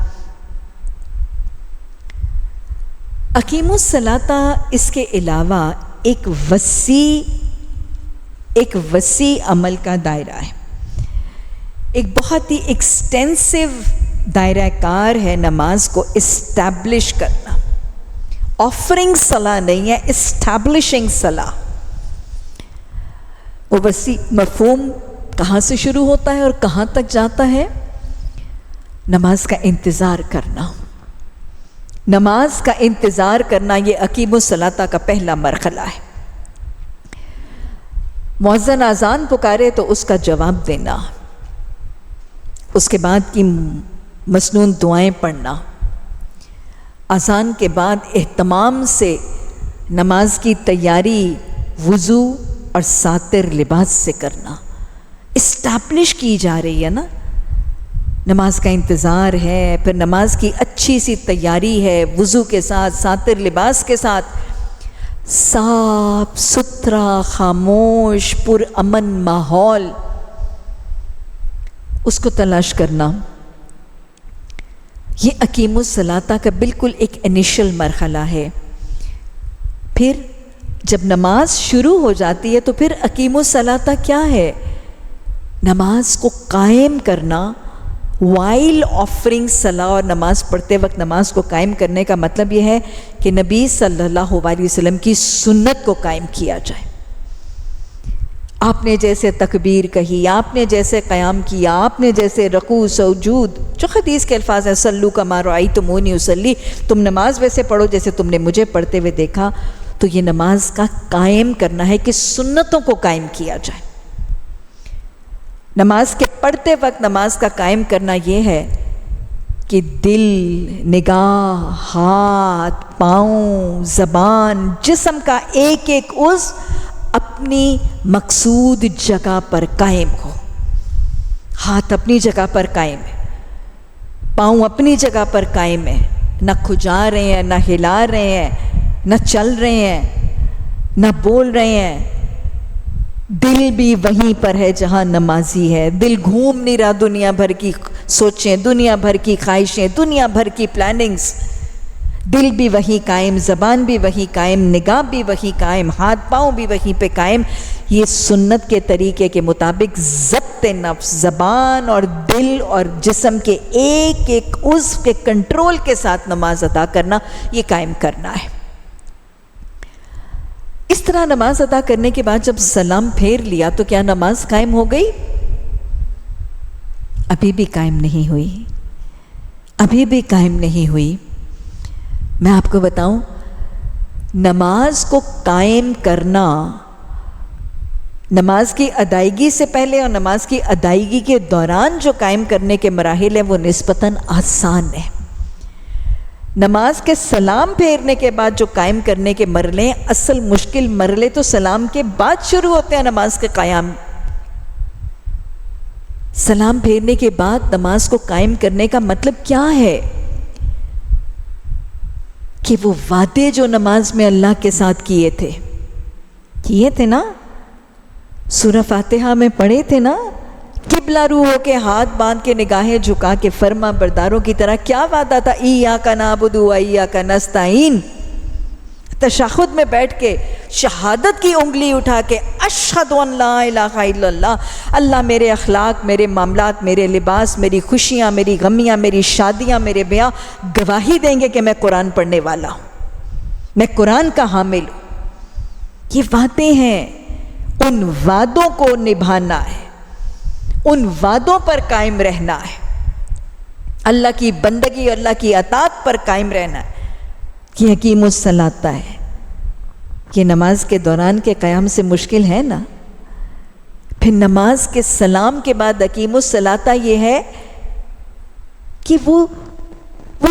Speaker 1: اقیموا الصلاۃ اس کے علاوہ ایک وسیع عمل کا دائرہ ہے، ایک بہت ہی ایکسٹینسو دائرہ کار ہے نماز کو اسٹیبلش کرنا۔ آفرنگ صلاح نہیں ہے، اسٹیبلشنگ صلاح۔ وہ وسیع مفہوم کہاں سے شروع ہوتا ہے اور کہاں تک جاتا ہے؟ نماز کا انتظار کرنا، نماز کا انتظار کرنا، یہ اقیموا الصلاۃ کا پہلا مرحلہ ہے۔ مؤذن اذان پکارے تو اس کا جواب دینا، اس کے بعد کی مسنون دعائیں پڑھنا، اذان کے بعد اہتمام سے نماز کی تیاری وضو اور ساتر لباس سے کرنا، اسٹیبلش کی جا رہی ہے نا، نماز کا انتظار ہے، پھر نماز کی اچھی سی تیاری ہے، وضو کے ساتھ، ساتر لباس کے ساتھ، صاف ستھرا خاموش پرامن ماحول، اس کو تلاش کرنا۔ یہ اقیموا الصلاۃ کا بالکل ایک انیشل مرحلہ ہے۔ پھر جب نماز شروع ہو جاتی ہے تو پھر اقیموا الصلاۃ کیا ہے؟ نماز کو قائم کرنا، وائل آفرنگ صلاح، اور نماز پڑھتے وقت نماز کو قائم کرنے کا مطلب یہ ہے کہ نبی صلی اللہ علیہ وسلم کی سنت کو قائم کیا جائے۔ آپ نے جیسے تکبیر کہی، آپ نے جیسے قیام کیا، آپ نے جیسے رکوع سجود، جو حدیث کے الفاظ ہیں صلو کما رأیتمونی اصلی، تم نماز ویسے پڑھو جیسے تم نے مجھے پڑھتے ہوئے دیکھا، تو یہ نماز کا قائم کرنا ہے کہ سنتوں کو قائم کیا جائے۔ نماز کے پڑھتے وقت نماز کا قائم کرنا یہ ہے کہ دل، نگاہ، ہاتھ، پاؤں، زبان، جسم کا ایک ایک عضو اپنی مقصود جگہ پر قائم ہو۔ ہاتھ اپنی جگہ پر قائم ہے، پاؤں اپنی جگہ پر قائم ہے، نہ کھجا رہے ہیں، نہ ہلا رہے ہیں، نہ چل رہے ہیں، نہ بول رہے ہیں۔ دل بھی وہیں پر ہے جہاں نمازی ہے، دل گھوم نہیں رہا دنیا بھر کی سوچیں، دنیا بھر کی خواہشیں، دنیا بھر کی پلاننگز۔ دل بھی وہیں قائم، زبان بھی وہیں قائم، نگاہ بھی وہیں قائم، ہاتھ پاؤں بھی وہیں پہ قائم۔ یہ سنت کے طریقے کے مطابق ضبط نفس، زبان اور دل اور جسم کے ایک ایک عضو کے کنٹرول کے ساتھ نماز ادا کرنا، یہ قائم کرنا ہے۔ اس طرح نماز ادا کرنے کے بعد جب سلام پھیر لیا تو کیا نماز قائم ہو گئی؟ ابھی بھی قائم نہیں ہوئی، ابھی بھی قائم نہیں ہوئی۔ میں آپ کو بتاؤں، نماز کو قائم کرنا نماز کی ادائیگی سے پہلے اور نماز کی ادائیگی کے دوران جو قائم کرنے کے مراحل ہیں وہ نسبتاً آسان ہے۔ نماز کے سلام پھیرنے کے بعد جو قائم کرنے کے مرحلے، اصل مشکل مرحلے تو سلام کے بعد شروع ہوتے ہیں نماز کے قیام۔ سلام پھیرنے کے بعد نماز کو قائم کرنے کا مطلب کیا ہے؟ کہ وہ وعدے جو نماز میں اللہ کے ساتھ کیے تھے نا، سورہ فاتحہ میں پڑھے تھے نا، قبلہ رو ہو کے ہاتھ باندھ کے نگاہیں جھکا کے فرما برداروں کی طرح کیا وعدہ تھا؟ ایاک نعبد و ایاک نستعین۔ تشہد میں بیٹھ کے شہادت کی انگلی اٹھا کے اشہد ان لا الہ الا اللہ، اللہ میرے اخلاق، میرے معاملات، میرے لباس، میری خوشیاں، میری غمیاں، میری شادیاں، میرے بیاہ گواہی دیں گے کہ میں قرآن پڑھنے والا ہوں، میں قرآن کا حامل ہوں۔ یہ وعدے ہیں، ان وعدوں کو نبھانا ہے، ان وعدوں پر قائم رہنا ہے، اللہ کی بندگی، اللہ کی اطاعت پر قائم رہنا ہے۔ یہ اقیم الصلاۃ ہے۔ یہ نماز کے دوران کے قیام سے مشکل ہے نا، پھر نماز کے سلام کے بعد اقیم الصلاۃ یہ ہے کہ وہ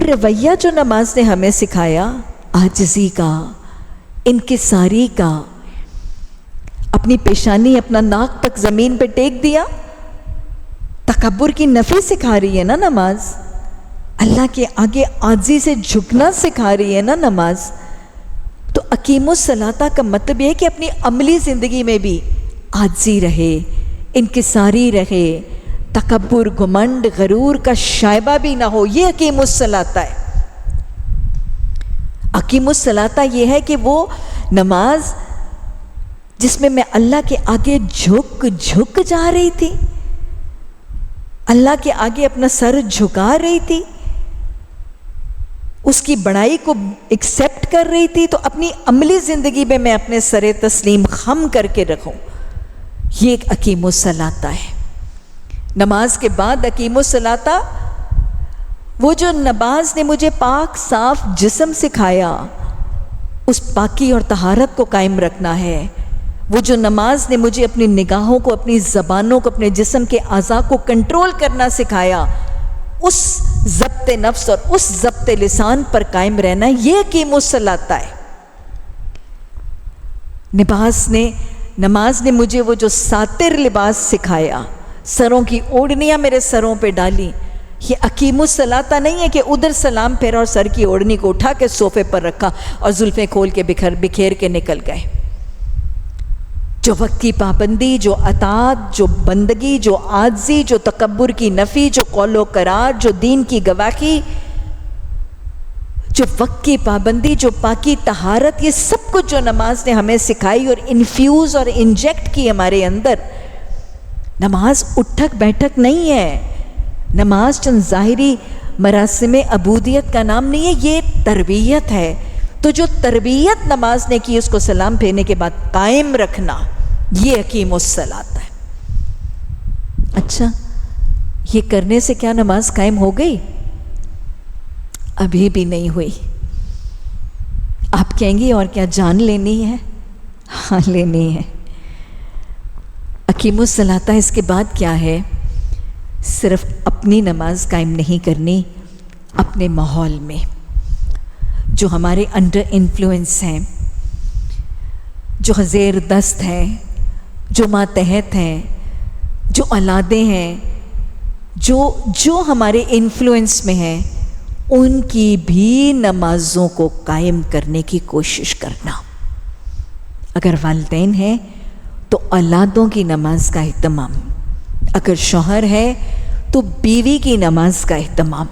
Speaker 1: رویہ جو نماز نے ہمیں سکھایا، عاجزی کا، انکساری کا، اپنی پیشانی، اپنا ناک تک زمین پہ ٹیک دیا، تکبر کی نفی سکھا رہی ہے نا نماز، اللہ کے آگے عاجزی سے جھکنا سکھا رہی ہے نا نماز۔ تو اقیم الصلاۃ کا مطلب یہ ہے کہ اپنی عملی زندگی میں بھی عاجزی رہے، انکساری رہے، تکبر، گھمنڈ، غرور کا شائبہ بھی نہ ہو، یہ اقیم الصلاۃ ہے۔ اقیم الصلاۃ یہ ہے کہ وہ نماز جس میں اللہ کے آگے جھک جا رہی تھی، اللہ کے آگے اپنا سر جھکا رہی تھی، اس کی بڑائی کو ایکسیپٹ کر رہی تھی، تو اپنی عملی زندگی میں اپنے سر تسلیم خم کر کے رکھوں، یہ ایک اقیم الصلاۃ ہے۔ نماز کے بعد اقیم الصلاۃ، وہ جو نماز نے مجھے پاک صاف جسم سکھایا، اس پاکی اور طہارت کو قائم رکھنا ہے۔ وہ جو نماز نے مجھے اپنی نگاہوں کو، اپنی زبانوں کو، اپنے جسم کے اعضاء کو کنٹرول کرنا سکھایا، اس ضبط نفس اور اس ضبط لسان پر قائم رہنا، یہ اقیم الصلاۃ ہے۔ نماز نے مجھے وہ جو ساتر لباس سکھایا، سروں کی اوڑھنیاں میرے سروں پہ ڈالی، یہ اقیم الصلاۃ نہیں ہے کہ ادھر سلام پھیرا اور سر کی اوڑھنی کو اٹھا کے صوفے پر رکھا اور زلفیں کھول کے بکھیر کے نکل گئے۔ جو وقت کی پابندی، جو اطاعت، جو بندگی، جو عاجزی، جو تکبر کی نفی، جو قول و قرار، جو دین کی گواہی، جو وقت کی پابندی، جو پاکی طہارت، یہ سب کچھ جو نماز نے ہمیں سکھائی اور انفیوز اور انجیکٹ کی ہمارے اندر۔ نماز اٹھک بیٹھک نہیں ہے، نماز چند ظاہری مراسم عبودیت کا نام نہیں ہے، یہ تربیت ہے۔ تو جو تربیت نماز نے کی، اس کو سلام پھیرنے کے بعد قائم رکھنا، یہ اقیم الصلاۃ ہے۔ اچھا، یہ کرنے سے کیا نماز قائم ہو گئی؟ ابھی بھی نہیں ہوئی۔ آپ کہیں گی اور کیا جان لینی ہے؟ ہاں لینی ہے۔ اقیم الصلاۃ اس کے بعد کیا ہے؟ صرف اپنی نماز قائم نہیں کرنی، اپنے ماحول میں جو ہمارے انڈر انفلوئنس ہیں، جو زیر دست ہیں، جو ماتحت ہیں، جو اولادیں ہیں، جو ہمارے انفلوئنس میں ہیں، ان کی بھی نمازوں کو قائم کرنے کی کوشش کرنا۔ اگر والدین ہیں تو اولادوں کی نماز کا اہتمام، اگر شوہر ہے تو بیوی کی نماز کا اہتمام۔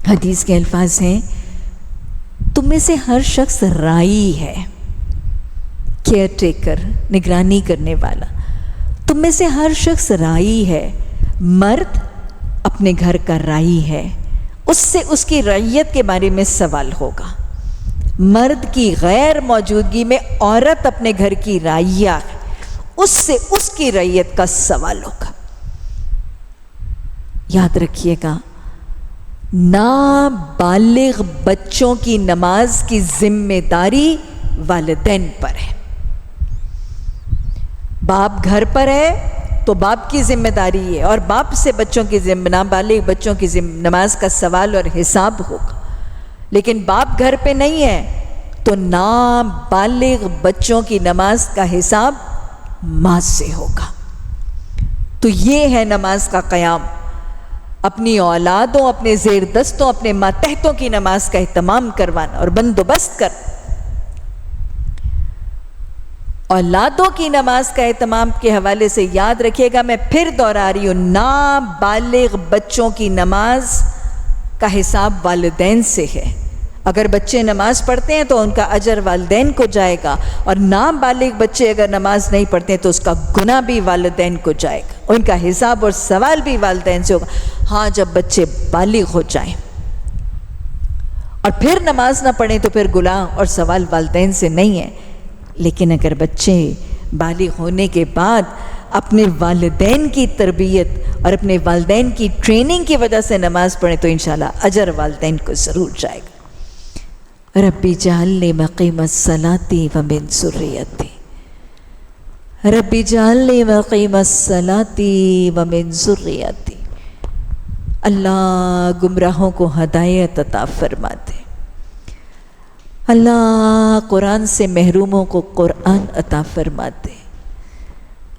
Speaker 1: حدیث کے الفاظ ہیں، تم میں سے ہر شخص رائی ہے، کیئر ٹیکر، نگرانی کرنے والا۔ تم میں سے ہر شخص رائی ہے، مرد اپنے گھر کا رائی ہے، اس سے اس کی رعیت کے بارے میں سوال ہوگا۔ مرد کی غیر موجودگی میں عورت اپنے گھر کی رعیہ ہے، اس سے اس کی رعیت کا سوال ہوگا۔ یاد رکھیے گا، نابالغ بچوں کی نماز کی ذمہ داری والدین پر ہے۔ باپ گھر پر ہے تو باپ کی ذمہ داری ہے، اور باپ سے بچوں کی نابالغ بچوں کی نماز کا سوال اور حساب ہوگا۔ لیکن باپ گھر پہ نہیں ہے تو نابالغ بچوں کی نماز کا حساب ماں سے ہوگا۔ تو یہ ہے نماز کا قیام، اپنی اولادوں، اپنے زیر دستوں، اپنے ماتحتوں کی نماز کا اہتمام کروانا اور بندوبست کرنا۔ اولادوں کی نماز کا اہتمام کے حوالے سے یاد رکھیے گا، میں پھر دوہرا رہی ہوں، نابالغ بچوں کی نماز کا حساب والدین سے ہے۔ اگر بچے نماز پڑھتے ہیں تو ان کا اجر والدین کو جائے گا، اور نابالغ بچے اگر نماز نہیں پڑھتے ہیں تو اس کا گناہ بھی والدین کو جائے گا، ان کا حساب اور سوال بھی والدین سے ہوگا۔ ہاں جب بچے بالغ ہو جائیں اور پھر نماز نہ پڑھیں تو پھر گناہ اور سوال والدین سے نہیں ہے، لیکن اگر بچے بالغ ہونے کے بعد اپنے والدین کی تربیت اور اپنے والدین کی ٹریننگ کی وجہ سے نماز پڑھیں تو انشاءاللہ اجر والدین کو ضرور جائے گا۔ ربی جعلنی مقیم الصلاۃ ومن ذریتی، ربی جعلنی مقیم الصلاۃ ومن ذریتی۔ اللہ گمراہوں کو ہدایت عطا فرما دے، اللہ قرآن سے محروموں کو قرآن عطا فرما دے،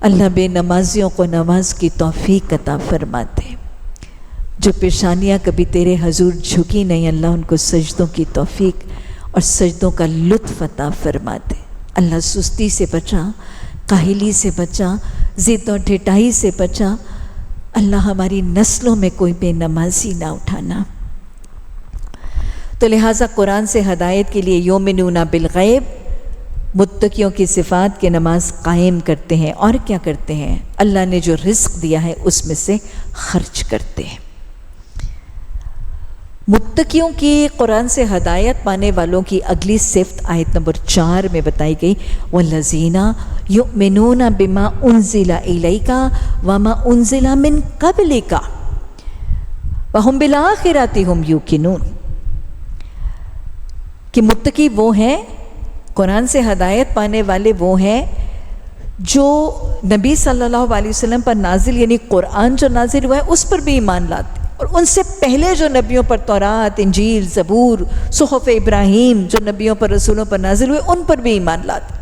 Speaker 1: اللہ بے نمازیوں کو نماز کی توفیق عطا فرما دے، جو پیشانیاں کبھی تیرے حضور جھکی نہیں اللہ ان کو سجدوں کی توفیق اور سجدوں کا لطف عطا فرما دے۔ اللہ سستی سے بچا، کاہلی سے بچا، ضد اور ڈھٹائی سے بچا، اللہ ہماری نسلوں میں کوئی بے نمازی نہ اٹھانا۔ تو لہٰذا قرآن سے ہدایت کے لیے یؤمنون بالغیب، متقیوں کی صفات کے نماز قائم کرتے ہیں، اور کیا کرتے ہیں؟ اللہ نے جو رزق دیا ہے اس میں سے خرچ کرتے ہیں۔ متقیوں کی قرآن سے ہدایت پانے والوں کی اگلی صفت آیت نمبر 4 میں بتائی گئی، وَالَّذِينَ يُؤْمِنُونَ بِمَا أُنزِلَ إِلَيْكَ وَمَا أُنزِلَ مِن قَبْلِكَ وَهُمْ بِالْآخِرَةِ هُمْ يُوقِنُونَ، کہ متقی وہ ہیں، قرآن سے ہدایت پانے والے وہ ہیں جو نبی صلی اللہ علیہ وسلم پر نازل، یعنی قرآن جو نازل ہوا ہے اس پر بھی ایمان لاتے، اور ان سے پہلے جو نبیوں پر تورات، انجیل، زبور، صحف ابراہیم جو نبیوں پر رسولوں پر نازل ہوئے ان پر بھی ایمان لاتے۔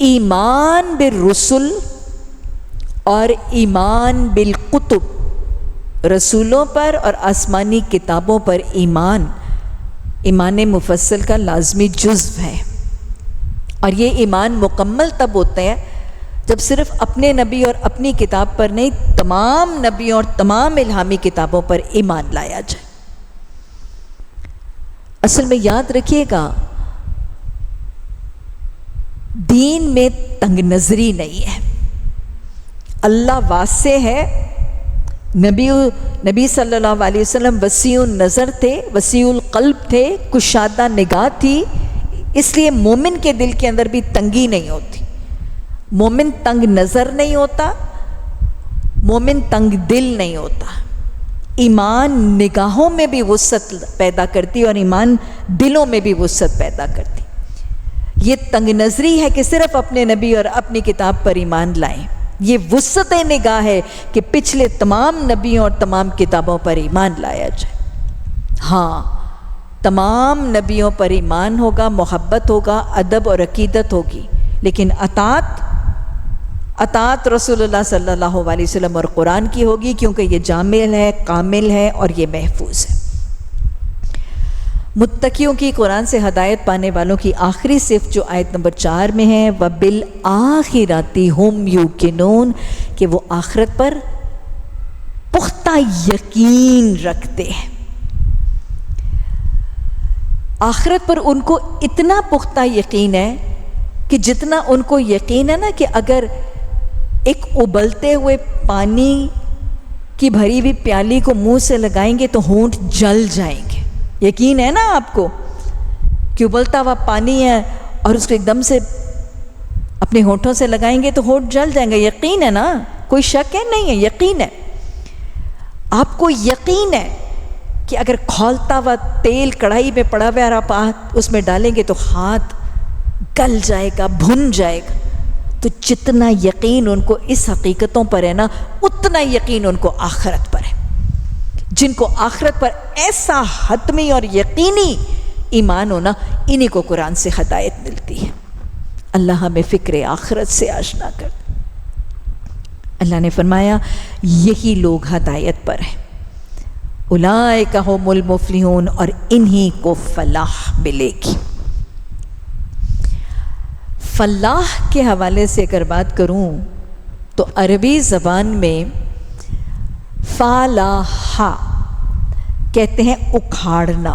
Speaker 1: ایمان بالرسل اور ایمان بالکتب، رسولوں پر اور آسمانی کتابوں پر ایمان مفصل کا لازمی جزو ہے، اور یہ ایمان مکمل تب ہوتا ہے جب صرف اپنے نبی اور اپنی کتاب پر نہیں، تمام نبیوں اور تمام الہامی کتابوں پر ایمان لایا جائے۔ اصل میں یاد رکھیے گا، دین میں تنگ نظری نہیں ہے، اللہ واسع ہے، نبی صلی اللہ علیہ وسلم وسیع النظر تھے، وسیع القلب تھے، کشادہ نگاہ تھی، اس لیے مومن کے دل کے اندر بھی تنگی نہیں ہوتی، مومن تنگ نظر نہیں ہوتا، مومن تنگ دل نہیں ہوتا۔ ایمان نگاہوں میں بھی وسعت پیدا کرتی اور ایمان دلوں میں بھی وسعت پیدا کرتی۔ یہ تنگ نظری ہے کہ صرف اپنے نبی اور اپنی کتاب پر ایمان لائیں، یہ وسعت نگاہ ہے کہ پچھلے تمام نبیوں اور تمام کتابوں پر ایمان لایا جائے۔ ہاں، تمام نبیوں پر ایمان ہوگا، محبت ہوگا، ادب اور عقیدت ہوگی، لیکن اطاعت رسول اللہ صلی اللہ علیہ وسلم اور قرآن کی ہوگی، کیونکہ یہ جامع ہے، کامل ہے اور یہ محفوظ ہے۔ متقیوں کی قرآن سے ہدایت پانے والوں کی آخری صفت جو آیت نمبر 4 میں ہے، وَبِالْآخِرَةِ هُمْ يُوقِنُونَ، کہ وہ آخرت پر پختہ یقین رکھتے ہیں۔ آخرت پر ان کو اتنا پختہ یقین ہے کہ جتنا ان کو یقین ہے نا کہ اگر ایک ابلتے ہوئے پانی کی بھری ہوئی پیالی کو منہ سے لگائیں گے تو ہونٹ جل جائیں گے، یقین ہے نا آپ کو کہ ابلتا ہوا پانی ہے اور اس کو ایک دم سے اپنے ہونٹوں سے لگائیں گے تو ہونٹ جل جائیں گے، یقین ہے نا، کوئی شک ہے نہیں ہے، یقین ہے۔ آپ کو یقین ہے کہ اگر کھولتا ہوا تیل کڑھائی میں پڑا ہوا ہے اور آپ اس میں ڈالیں گے تو ہاتھ گل جائے گا، بھن جائے گا، تو جتنا یقین ان کو اس حقیقتوں پر ہے نا، اتنا یقین ان کو آخرت پر ہے۔ جن کو آخرت پر ایسا حتمی اور یقینی ایمان ہونا، انہی کو قرآن سے ہدایت ملتی ہے۔ اللہ ہمیں فکر آخرت سے آشنا کر۔ اللہ نے فرمایا یہی لوگ ہدایت پر ہیں، اولئک ھم المفلحون، اور انہی کو فلاح ملے گی۔ فلاح کے حوالے سے اگر بات کروں تو عربی زبان میں فلاح کہتے ہیں اکھاڑنا،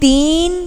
Speaker 1: 3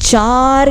Speaker 1: 4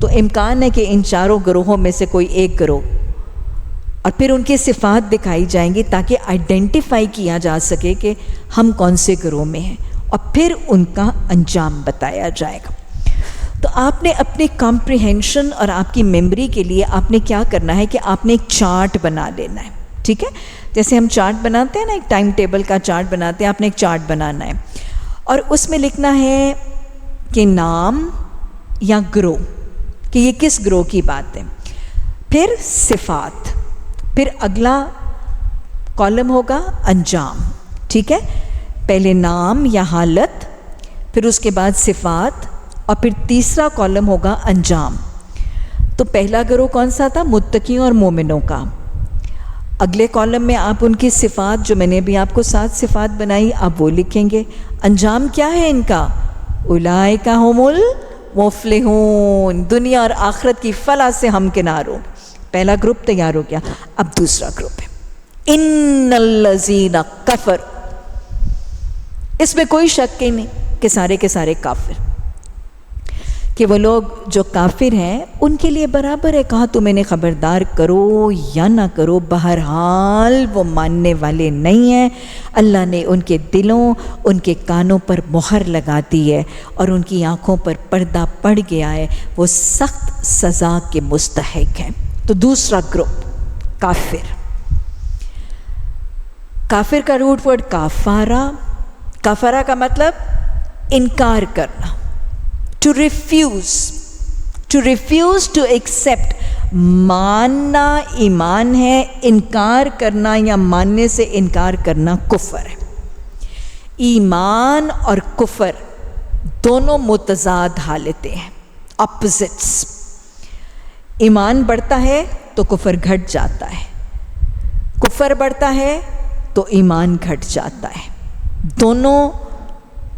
Speaker 1: تو امکان ہے کہ ان چاروں گروہوں میں سے کوئی ایک گروہ، اور پھر ان کی صفات دکھائی جائیں گی تاکہ آئیڈینٹیفائی کیا جا سکے کہ ہم کون سے گروہ میں ہیں، اور پھر ان کا انجام بتایا جائے گا۔ تو آپ نے اپنے کمپریہنشن اور آپ کی میموری کے لیے آپ نے کیا کرنا ہے کہ آپ نے ایک چارٹ بنا لینا ہے، ٹھیک ہے؟ جیسے ہم چارٹ بناتے ہیں نا، ایک ٹائم ٹیبل کا چارٹ بناتے ہیں، آپ نے ایک چارٹ بنانا ہے اور اس میں لکھنا ہے کہ نام یا گروہ، کہ یہ کس گروہ کی بات ہے، پھر صفات، پھر اگلا کالم ہوگا انجام، ٹھیک ہے؟ پہلے نام یا حالت، پھر اس کے بعد صفات، اور پھر تیسرا کالم ہوگا انجام۔ تو پہلا گروہ کون سا تھا؟ متقیوں اور مومنوں کا۔ اگلے کالم میں آپ ان کی صفات، جو میں نے بھی آپ کو 7 صفات بنائی، آپ وہ لکھیں گے۔ انجام کیا ہے ان کا؟ اولئک ھم المفلحون، دنیا اور آخرت کی فلاح سے ہمکنار ہو۔ پہلا گروپ تیار ہو گیا، اب دوسرا گروپ ہے ان الذین کفروا۔ اس میں کوئی شک ہی نہیں کہ سارے کے سارے کافر، کہ وہ لوگ جو کافر ہیں ان کے لیے برابر ہے، کہا تم انہیں خبردار کرو یا نہ کرو، بہرحال وہ ماننے والے نہیں ہیں۔ اللہ نے ان کے دلوں، ان کے کانوں پر مہر لگا دی ہے اور ان کی آنکھوں پر پردہ پڑ گیا ہے، وہ سخت سزا کے مستحق ہیں۔ تو دوسرا گروپ کافر۔ کافر کا روٹ ورڈ کافارہ، کافارہ کا مطلب انکار کرنا، to refuse to accept۔ ماننا ایمان ہے، انکار کرنا یا ماننے سے انکار کرنا کفر ہے۔ ایمان اور کفر دونوں متضاد حالتیں ہیں، اپوزٹس۔ ایمان بڑھتا ہے تو کفر گھٹ جاتا ہے، کفر بڑھتا ہے تو ایمان گھٹ جاتا ہے، دونوں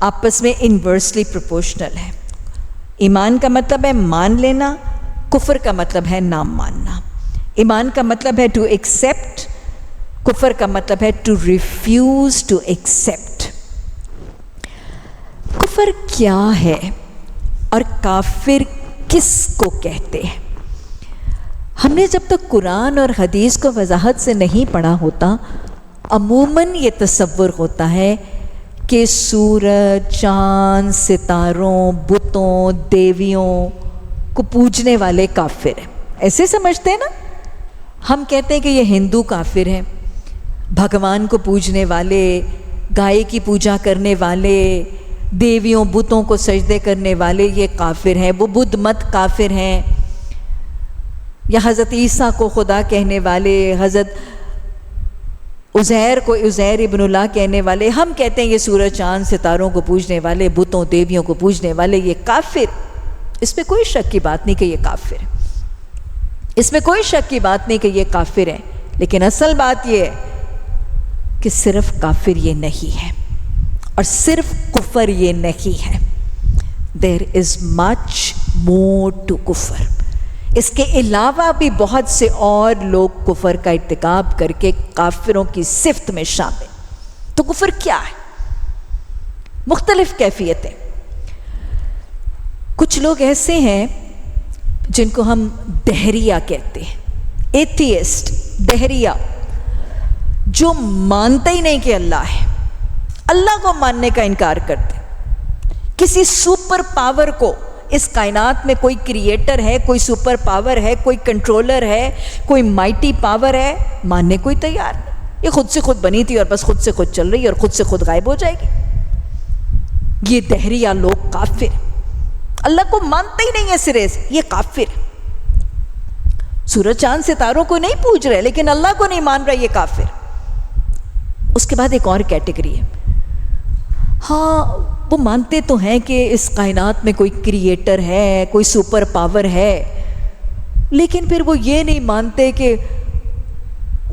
Speaker 1: آپس میں انورسلی پروپورشنل ہے۔ ایمان کا مطلب ہے مان لینا، کفر کا مطلب ہے نہ ماننا۔ ایمان کا مطلب ہے ٹو ایکسیپٹ، کفر کا مطلب ہے ٹو ریفیوز ٹو ایکسیپٹ۔ کفر کیا ہے اور کافر کس کو کہتے ہیں؟ ہم نے جب تک قرآن اور حدیث کو وضاحت سے نہیں پڑھا ہوتا، عموماً یہ تصور ہوتا ہے کہ سورج، چاند، ستاروں، بتوں، دیویوں کو پوجنے والے کافر ہیں، ایسے سمجھتے ہیں نا۔ ہم کہتے ہیں کہ یہ ہندو کافر ہیں، بھگوان کو پوجنے والے، گائے کی پوجا کرنے والے، دیویوں بتوں کو سجدے کرنے والے یہ کافر ہیں، وہ بدھ مت کافر ہیں، یا حضرت عیسیٰ کو خدا کہنے والے، حضرت عزیر کو عزیر ابن اللہ کہنے والے، ہم کہتے ہیں یہ سورج، چاند، ستاروں کو پوجنے والے، بتوں دیویوں کو پوجنے والے یہ کافر۔ اس میں کوئی شک کی بات نہیں کہ یہ کافر ہے، اس میں کوئی شک کی بات نہیں کہ یہ کافر ہے، لیکن اصل بات یہ ہے کہ صرف کافر یہ نہیں ہے اور صرف کفر یہ نہیں ہے۔ There is much more to کفر۔ اس کے علاوہ بھی بہت سے اور لوگ کفر کا ارتکاب کر کے کافروں کی صفت میں شامل۔ تو کفر کیا ہے؟ مختلف کیفیتیں۔ کچھ لوگ ایسے ہیں جن کو ہم دہریہ کہتے ہیں، ایتھیسٹ، دہریہ، جو مانتے ہی نہیں کہ اللہ ہے، اللہ کو ماننے کا انکار کرتے، کسی سپر پاور کو، اس کائنات میں کوئی کریٹر ہے، کوئی سپر پاور ہے، کوئی کنٹرولر ہے، کوئی مائٹی پاور ہے، ماننے کوئی تیار نہیں۔ یہ خود سے خود بنی تھی اور بس خود سے خود چل رہی ہے اور خود سے خود غائب ہو جائے گی۔ یہ دہریہ لوگ کافر، اللہ کو مانتے ہی نہیں ہے سرے سے، یہ کافر۔ سورج چاند ستاروں کو نہیں پوج رہے لیکن اللہ کو نہیں مان رہا، یہ کافر۔ اس کے بعد ایک اور کیٹیگری ہے، ہاں وہ مانتے تو ہیں کہ اس کائنات میں کوئی کریٹر ہے، کوئی سپر پاور ہے، لیکن پھر وہ یہ نہیں مانتے کہ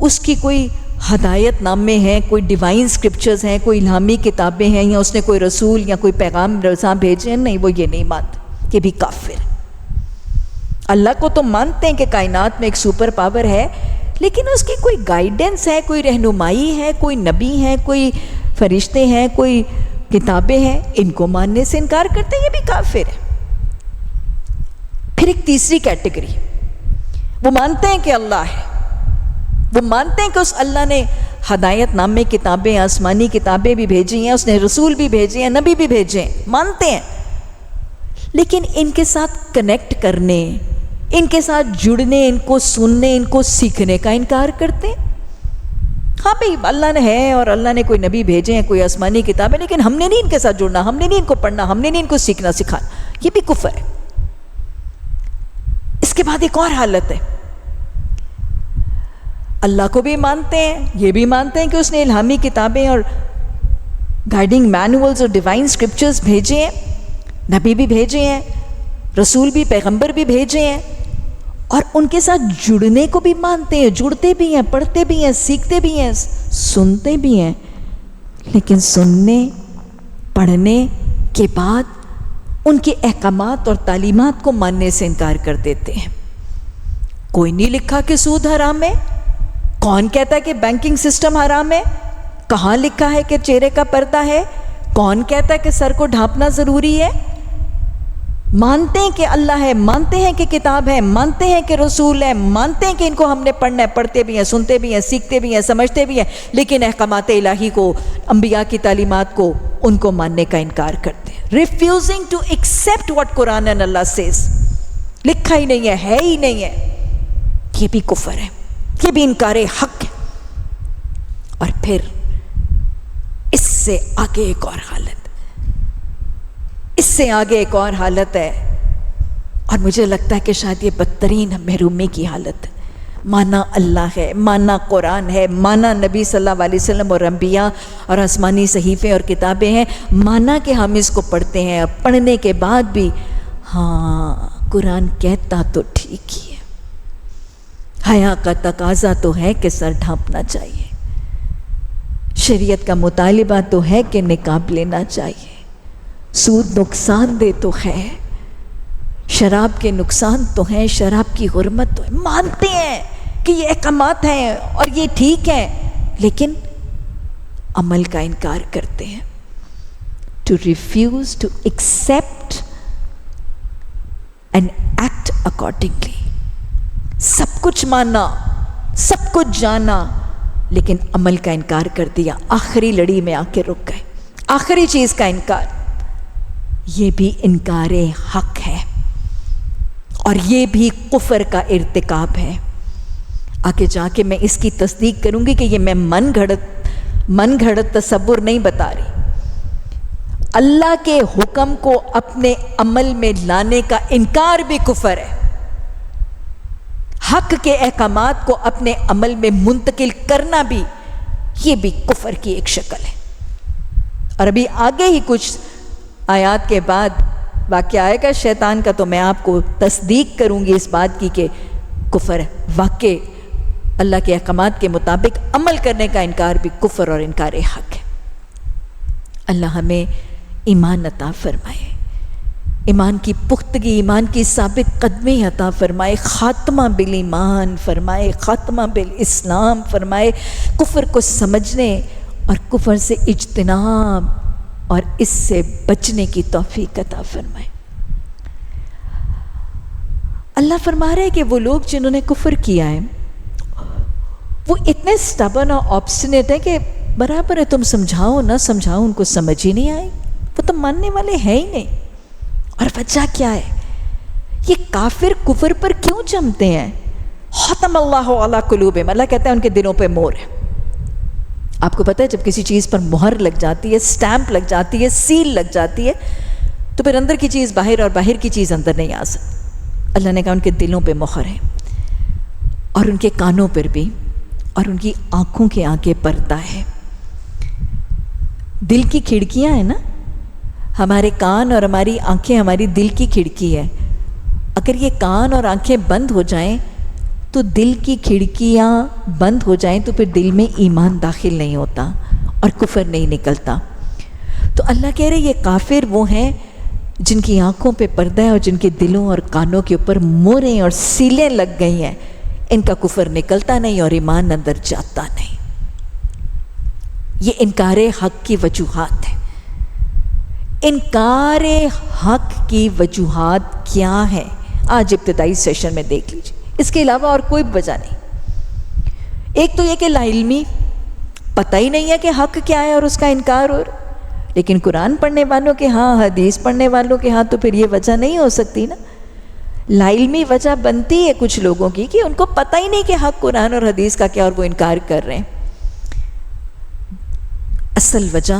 Speaker 1: اس کی کوئی ہدایت نامے ہیں، کوئی ڈیوائن سکرپچرز ہیں، کوئی الہامی کتابیں ہیں، یا اس نے کوئی رسول یا کوئی پیغام رساں بھیجے ہیں، نہیں، وہ یہ نہیں مانتے، کہ بھی کافر۔ اللہ کو تو مانتے ہیں کہ کائنات میں ایک سپر پاور ہے، لیکن اس کی کوئی گائیڈنس ہے، کوئی رہنمائی ہے، کوئی نبی ہے، کوئی فرشتے ہیں، کوئی کتابیں ہیں، ان کو ماننے سے انکار کرتے ہیں، یہ بھی کافر ہے۔ پھر پھر ایک تیسری کیٹیگری، وہ مانتے ہیں کہ اللہ ہے، وہ مانتے ہیں کہ اس اللہ نے ہدایت نامے کتابیں، آسمانی کتابیں بھی بھیجی ہیں، اس نے رسول بھی بھیجے ہیں، نبی بھی بھیجے ہیں، مانتے ہیں، لیکن ان کے ساتھ کنیکٹ کرنے، ان کے ساتھ جڑنے، ان کو سننے، ان کو سیکھنے کا انکار کرتے ہیں۔ ہاں بھئی اللہ نے ہے اور اللہ نے کوئی نبی بھیجے ہیں، کوئی آسمانی کتابیں، لیکن ہم نے نہیں ان کے ساتھ جڑنا، ہم نے نہیں ان کو پڑھنا، ہم نے نہیں ان کو سیکھنا سکھانا، یہ بھی کفر ہے۔ اس کے بعد ایک اور حالت ہے، اللہ کو بھی مانتے ہیں، یہ بھی مانتے ہیں کہ اس نے الہامی کتابیں اور گائیڈنگ مینولز اور ڈیوائن اسکرپچرز بھیجے ہیں، نبی بھی بھیجے ہیں، رسول بھی، پیغمبر بھی بھیجے ہیں، اور ان کے ساتھ جڑنے کو بھی مانتے ہیں، جڑتے بھی ہیں، پڑھتے بھی ہیں، سیکھتے بھی ہیں، سنتے بھی ہیں، لیکن سننے پڑھنے کے بعد ان کے احکامات اور تعلیمات کو ماننے سے انکار کر دیتے ہیں۔ کوئی نہیں لکھا کہ سود حرام ہے، کون کہتا ہے کہ بینکنگ سسٹم حرام ہے، کہاں لکھا ہے کہ چہرے کا پردہ ہے، کون کہتا ہے کہ سر کو ڈھانپنا ضروری ہے؟ مانتے ہیں کہ اللہ ہے، مانتے ہیں کہ کتاب ہے، مانتے ہیں کہ رسول ہے، مانتے ہیں کہ ان کو ہم نے پڑھنا ہے، پڑھتے بھی ہیں، سنتے بھی ہیں، سیکھتے بھی ہیں، سمجھتے بھی ہیں، لیکن احکامات الہی کو، انبیاء کی تعلیمات کو، ان کو ماننے کا انکار کرتے ہیں۔ Refusing to accept what Quran and Allah says, لکھا ہی نہیں ہے ہی نہیں ہے، یہ بھی کفر ہے، یہ بھی انکار حق ہے۔ اور پھر اس سے آگے ایک اور حالت، اس سے آگے ایک اور حالت ہے، اور مجھے لگتا ہے کہ شاید یہ بدترین محرومی کی حالت ہے۔ مانا اللہ ہے، مانا قرآن ہے، مانا نبی صلی اللہ علیہ وسلم اور انبیاء اور آسمانی صحیفے اور کتابیں ہیں، مانا کہ ہم اس کو پڑھتے ہیں، اور پڑھنے کے بعد بھی ہاں قرآن کہتا تو ٹھیک ہی ہے، حیا کا تقاضا تو ہے کہ سر ڈھانپنا چاہیے، شریعت کا مطالبہ تو ہے کہ نقاب لینا چاہیے، سود نقصان دہ تو ہے، شراب کے نقصان تو ہیں، شراب کی حرمت تو ہے، مانتے ہیں کہ یہ احکامات ہیں اور یہ ٹھیک ہے، لیکن عمل کا انکار کرتے ہیں۔ To refuse to accept and act accordingly, سب کچھ مانا، سب کچھ جانا، لیکن عمل کا انکار کر دیا، آخری لڑی میں آ کے رک گئے، آخری چیز کا انکار، یہ بھی انکار حق ہے، اور یہ بھی کفر کا ارتکاب ہے۔ آگے جا کے میں اس کی تصدیق کروں گی کہ یہ میں من گھڑت تصور نہیں بتا رہی، اللہ کے حکم کو اپنے عمل میں لانے کا انکار بھی کفر ہے، حق کے احکامات کو اپنے عمل میں منتقل کرنا بھی، یہ بھی کفر کی ایک شکل ہے۔ اور ابھی آگے ہی کچھ آیات کے بعد واقعہ آئے گا شیطان کا، تو میں آپ کو تصدیق کروں گی اس بات کی کہ کفر واقع اللہ کے احکامات کے مطابق عمل کرنے کا انکار بھی کفر اور انکار حق ہے۔ اللہ ہمیں ایمان عطا فرمائے، ایمان کی پختگی، ایمان کی ثابت قدمی عطا فرمائے، خاتمہ بالایمان فرمائے، خاتمہ بالاسلام فرمائے، کفر کو سمجھنے اور کفر سے اجتناب اور اس سے بچنے کی توفیق عطا فرمائے۔ اللہ فرما رہے کہ وہ لوگ جنہوں نے کفر کیا ہے وہ اتنے سٹبن اور آبسٹینیٹ ہیں کہ برابر ہے، تم سمجھاؤ نہ سمجھاؤ ان کو سمجھ ہی نہیں آئے، وہ تو ماننے والے ہیں ہی نہیں۔ اور وجہ کیا ہے؟ یہ کافر کفر پر کیوں جمتے ہیں؟ ختم اللہ علی قلوبہم، اللہ کہتا ہے ان کے دلوں پہ مہر ہے۔ آپ کو پتہ ہے جب کسی چیز پر مہر لگ جاتی ہے، سٹیمپ لگ جاتی ہے، سیل لگ جاتی ہے، تو پھر اندر کی چیز باہر اور باہر کی چیز اندر نہیں آ سکتی۔ اللہ نے کہا ان کے دلوں پہ مہر ہے، اور ان کے کانوں پر بھی، اور ان کی آنکھوں کے آگے پردہ ہے۔ دل کی کھڑکیاں ہیں نا، ہمارے کان اور ہماری آنکھیں ہماری دل کی کھڑکی ہے، اگر یہ کان اور آنکھیں بند ہو جائیں تو دل کی کھڑکیاں بند ہو جائیں تو پھر دل میں ایمان داخل نہیں ہوتا اور کفر نہیں نکلتا۔ تو اللہ کہہ رہے یہ کافر وہ ہیں جن کی آنکھوں پہ پردہ ہے اور جن کے دلوں اور کانوں کے اوپر موریں اور سیلیں لگ گئی ہیں، ان کا کفر نکلتا نہیں اور ایمان اندر جاتا نہیں۔ یہ انکار حق کی وجوہات ہیں۔ انکار حق کی وجوہات کیا ہے؟ آج ابتدائی سیشن میں دیکھ لیجیے، اس کے علاوہ اور کوئی وجہ نہیں۔ ایک تو یہ کہ لا علمی، پتہ ہی نہیں ہے کہ حق کیا ہے اور اس کا انکار ہو رہا، لیکن قرآن پڑھنے والوں کے ہاں، حدیث پڑھنے والوں کے ہاں تو پھر یہ وجہ نہیں ہو سکتی نا۔ لا علمی وجہ بنتی ہے کچھ لوگوں کی کہ ان کو پتہ ہی نہیں کہ حق قرآن اور حدیث کا کیا اور وہ انکار کر رہے ہیں۔ اصل وجہ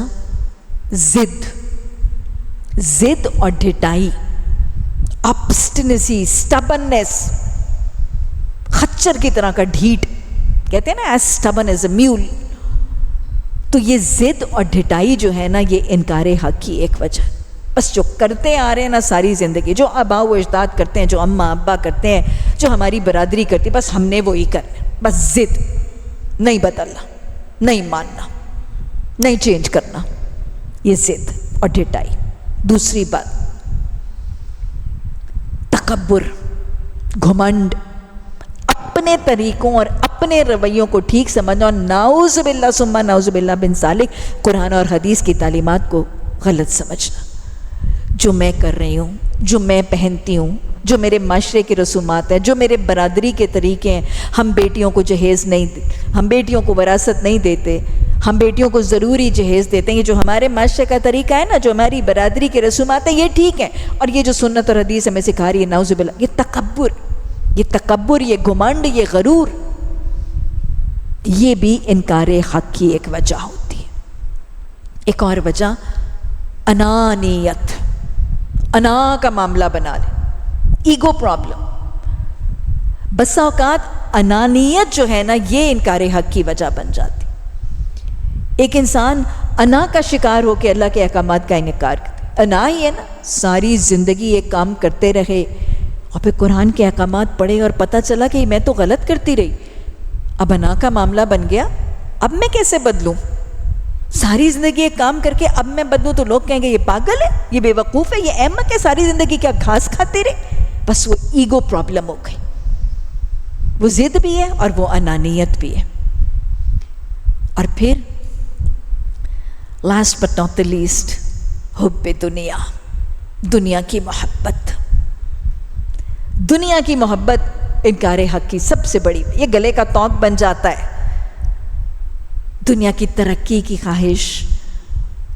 Speaker 1: ضد اور ڈھٹائی، obstinacy، stubbornness، خچر کی طرح کا ڈھیٹ، کہتے ہیں نا as stubborn as a mule۔ تو یہ ضد اور ڈھٹائی جو ہے نا، یہ انکار حق کی ایک وجہ، بس جو کرتے آ رہے ہیں نا ساری زندگی، جو آباء و اجداد کرتے ہیں، جو اماں ابا کرتے ہیں، جو ہماری برادری کرتی ہے، بس ہم نے وہی کرنا، بس ضد، نہیں بدلنا، نہیں ماننا، نہیں چینج کرنا، یہ ضد اور ڈھٹائی۔ دوسری بات، تکبر، گھمنڈ، اپنے طریقوں اور اپنے رویوں کو ٹھیک سمجھنا، اور نعوذ باللہ ثم نعوذ باللہ بن ذالک قرآن اور حدیث کی تعلیمات کو غلط سمجھنا۔ جو میں کر رہی ہوں، جو میں پہنتی ہوں، جو میرے معاشرے کے رسومات ہیں، جو میرے برادری کے طریقے ہیں، ہم بیٹیوں کو جہیز نہیں دیتے، ہم بیٹیوں کو وراثت نہیں دیتے، ہم بیٹیوں کو ضروری جہیز دیتے ہیں، یہ جو ہمارے معاشرے کا طریقہ ہے نا، جو ہماری برادری کے رسومات ہیں، یہ ٹھیک ہیں، اور یہ جو سنت اور حدیث ہمیں سکھا رہی ہے، نعوذ باللہ، یہ تکبر، یہ گھمنڈ، یہ غرور، یہ بھی انکار حق کی ایک وجہ ہوتی ہے۔ ایک اور وجہ، انانیت، انا کا معاملہ بنا لے، ایگو پرابلم۔ بسا اوقات انانیت جو ہے نا، یہ انکار حق کی وجہ بن جاتی۔ ایک انسان انا کا شکار ہو کے اللہ کے احکامات کا انکار کرتا، انا ہی ہے نا، ساری زندگی ایک کام کرتے رہے اور پھر قرآن کے احکامات پڑھے اور پتہ چلا کہ میں تو غلط کرتی رہی، اب انا کا معاملہ بن گیا، اب میں کیسے بدلوں؟ ساری زندگی ایک کام کر کے اب میں بدلوں تو لوگ کہیں گے یہ پاگل ہے، یہ بے وقوف ہے، یہ احمق ہے، ساری زندگی کیا گھاس کھاتے رہے۔ بس وہ ایگو پرابلم ہو گئی، وہ ضد بھی ہے اور وہ انانیت بھی ہے۔ اور پھر last but not the least, حب دنیا، دنیا کی محبت۔ دنیا کی محبت انکار حق کی سب سے بڑی، یہ گلے کا توق بن جاتا ہے۔ دنیا کی ترقی کی خواہش،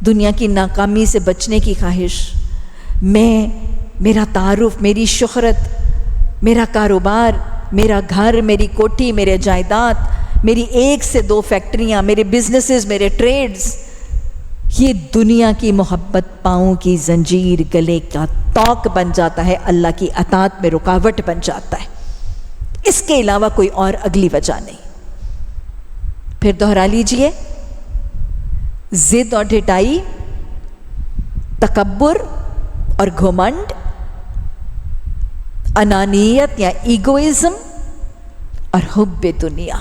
Speaker 1: دنیا کی ناکامی سے بچنے کی خواہش، میرا تعارف، میری شہرت، میرا کاروبار، میرا گھر، میری کوٹھی، میرے جائیداد، میری 1 سے 2 فیکٹریاں، میرے بزنسز، میرے ٹریڈز، یہ دنیا کی محبت پاؤں کی زنجیر، گلے کا توق بن جاتا ہے، اللہ کی اطاعت میں رکاوٹ بن جاتا ہے۔ اس کے علاوہ کوئی اور اگلی وجہ نہیں۔ پھر دہرا لیجئے، ضد اور ڈھٹائی، تکبر اور گھمنڈ، انانیت یا ایگوئزم، اور حب دنیا،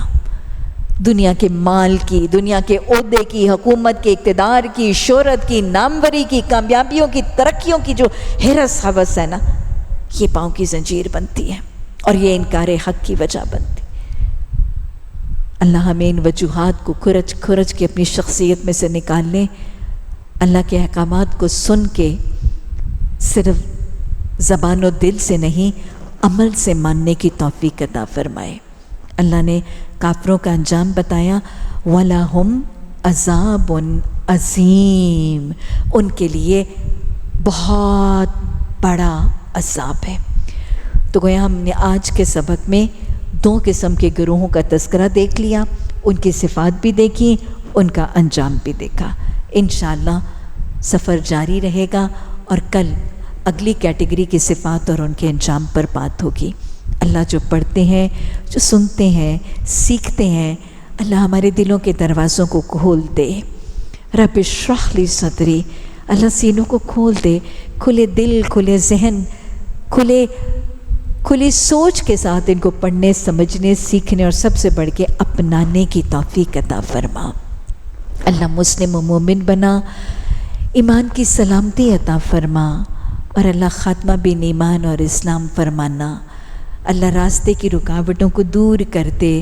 Speaker 1: دنیا کے مال کی، دنیا کے عہدے کی، حکومت کے اقتدار کی، شہرت کی، ناموری کی، کامیابیوں کی، ترقیوں کی جو ہرس ہوس ہے نا، یہ پاؤں کی زنجیر بنتی ہے اور یہ انکار حق کی وجہ بنتی۔ اللہ ہمیں ان وجوہات کو کھرچ کھرچ کے اپنی شخصیت میں سے نکال لیں، اللہ کے احکامات کو سن کے صرف زبان و دل سے نہیں، عمل سے ماننے کی توفیق عطا فرمائے۔ اللہ نے کافروں کا انجام بتایا، وَلَهُمْ عَذَابٌ عَظِيمٌ، ان کے لیے بہت بڑا عذاب ہے۔ تو گویا ہم نے آج کے سبق میں 2 قسم کے گروہوں کا تذکرہ دیکھ لیا، ان کی صفات بھی دیکھی، ان کا انجام بھی دیکھا۔ انشاءاللہ سفر جاری رہے گا اور کل اگلی کیٹیگری کی صفات اور ان کے انجام پر بات ہوگی۔ اللہ جو پڑھتے ہیں، جو سنتے ہیں، سیکھتے ہیں، اللہ ہمارے دلوں کے دروازوں کو کھول دے۔ رب اشرح لی صدری، اللہ سینوں کو کھول دے، کھلے دل، کھلے ذہن، کھلی سوچ کے ساتھ ان کو پڑھنے، سمجھنے، سیکھنے اور سب سے بڑھ کے اپنانے کی توفیق عطا فرما۔ اللہ مسلم و مومن بنا، ایمان کی سلامتی عطا فرما، اور اللہ خاتمہ بن ایمان اور اسلام فرمانا۔ اللہ راستے کی رکاوٹوں کو دور کر دے،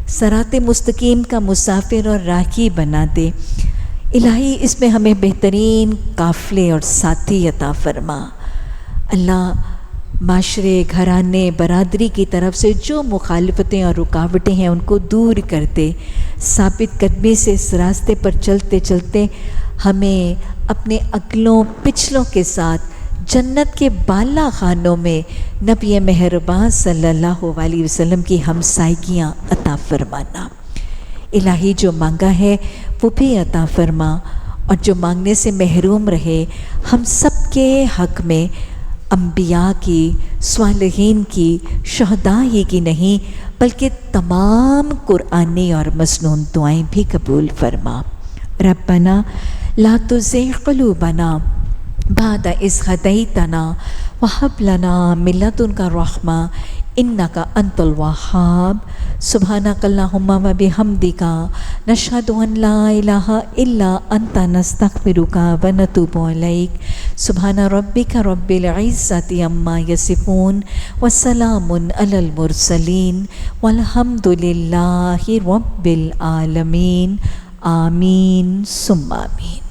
Speaker 1: صراط مستقیم کا مسافر اور راہی بنا دے۔ الہی اس میں ہمیں بہترین قافلے اور ساتھی عطا فرما۔ اللہ معاشرے، گھرانے، برادری کی طرف سے جو مخالفتیں اور رکاوٹیں ہیں ان کو دور کرتے، ثابت قدمی سے اس راستے پر چلتے چلتے ہمیں اپنے اگلوں پچھلوں کے ساتھ جنت کے بالا خانوں میں نبی مہربان صلی اللہ علیہ وسلم کی ہمسائیگیاں عطا فرمانا۔ الہی جو مانگا ہے وہ بھی عطا فرما، اور جو مانگنے سے محروم رہے ہم سب کے حق میں انبیاء کی، صالحین کی، شہداء ہی کی نہیں بلکہ تمام قرآنی اور مسنون دعائیں بھی قبول فرما۔ ربنا لا تزغ قلوبنا بعد إذ هديتنا وهب لنا من لدنك رحمة إنك أنت الوهاب۔ سبحانك اللهم وبحمدك نشهد أن لا إله إلا أنت نستغفرك ونتوب إليك۔ سبحان ربك رب العزة عما يصفون وسلام على المرسلين والحمد لله رب العالمين۔ آمین ثم آمین۔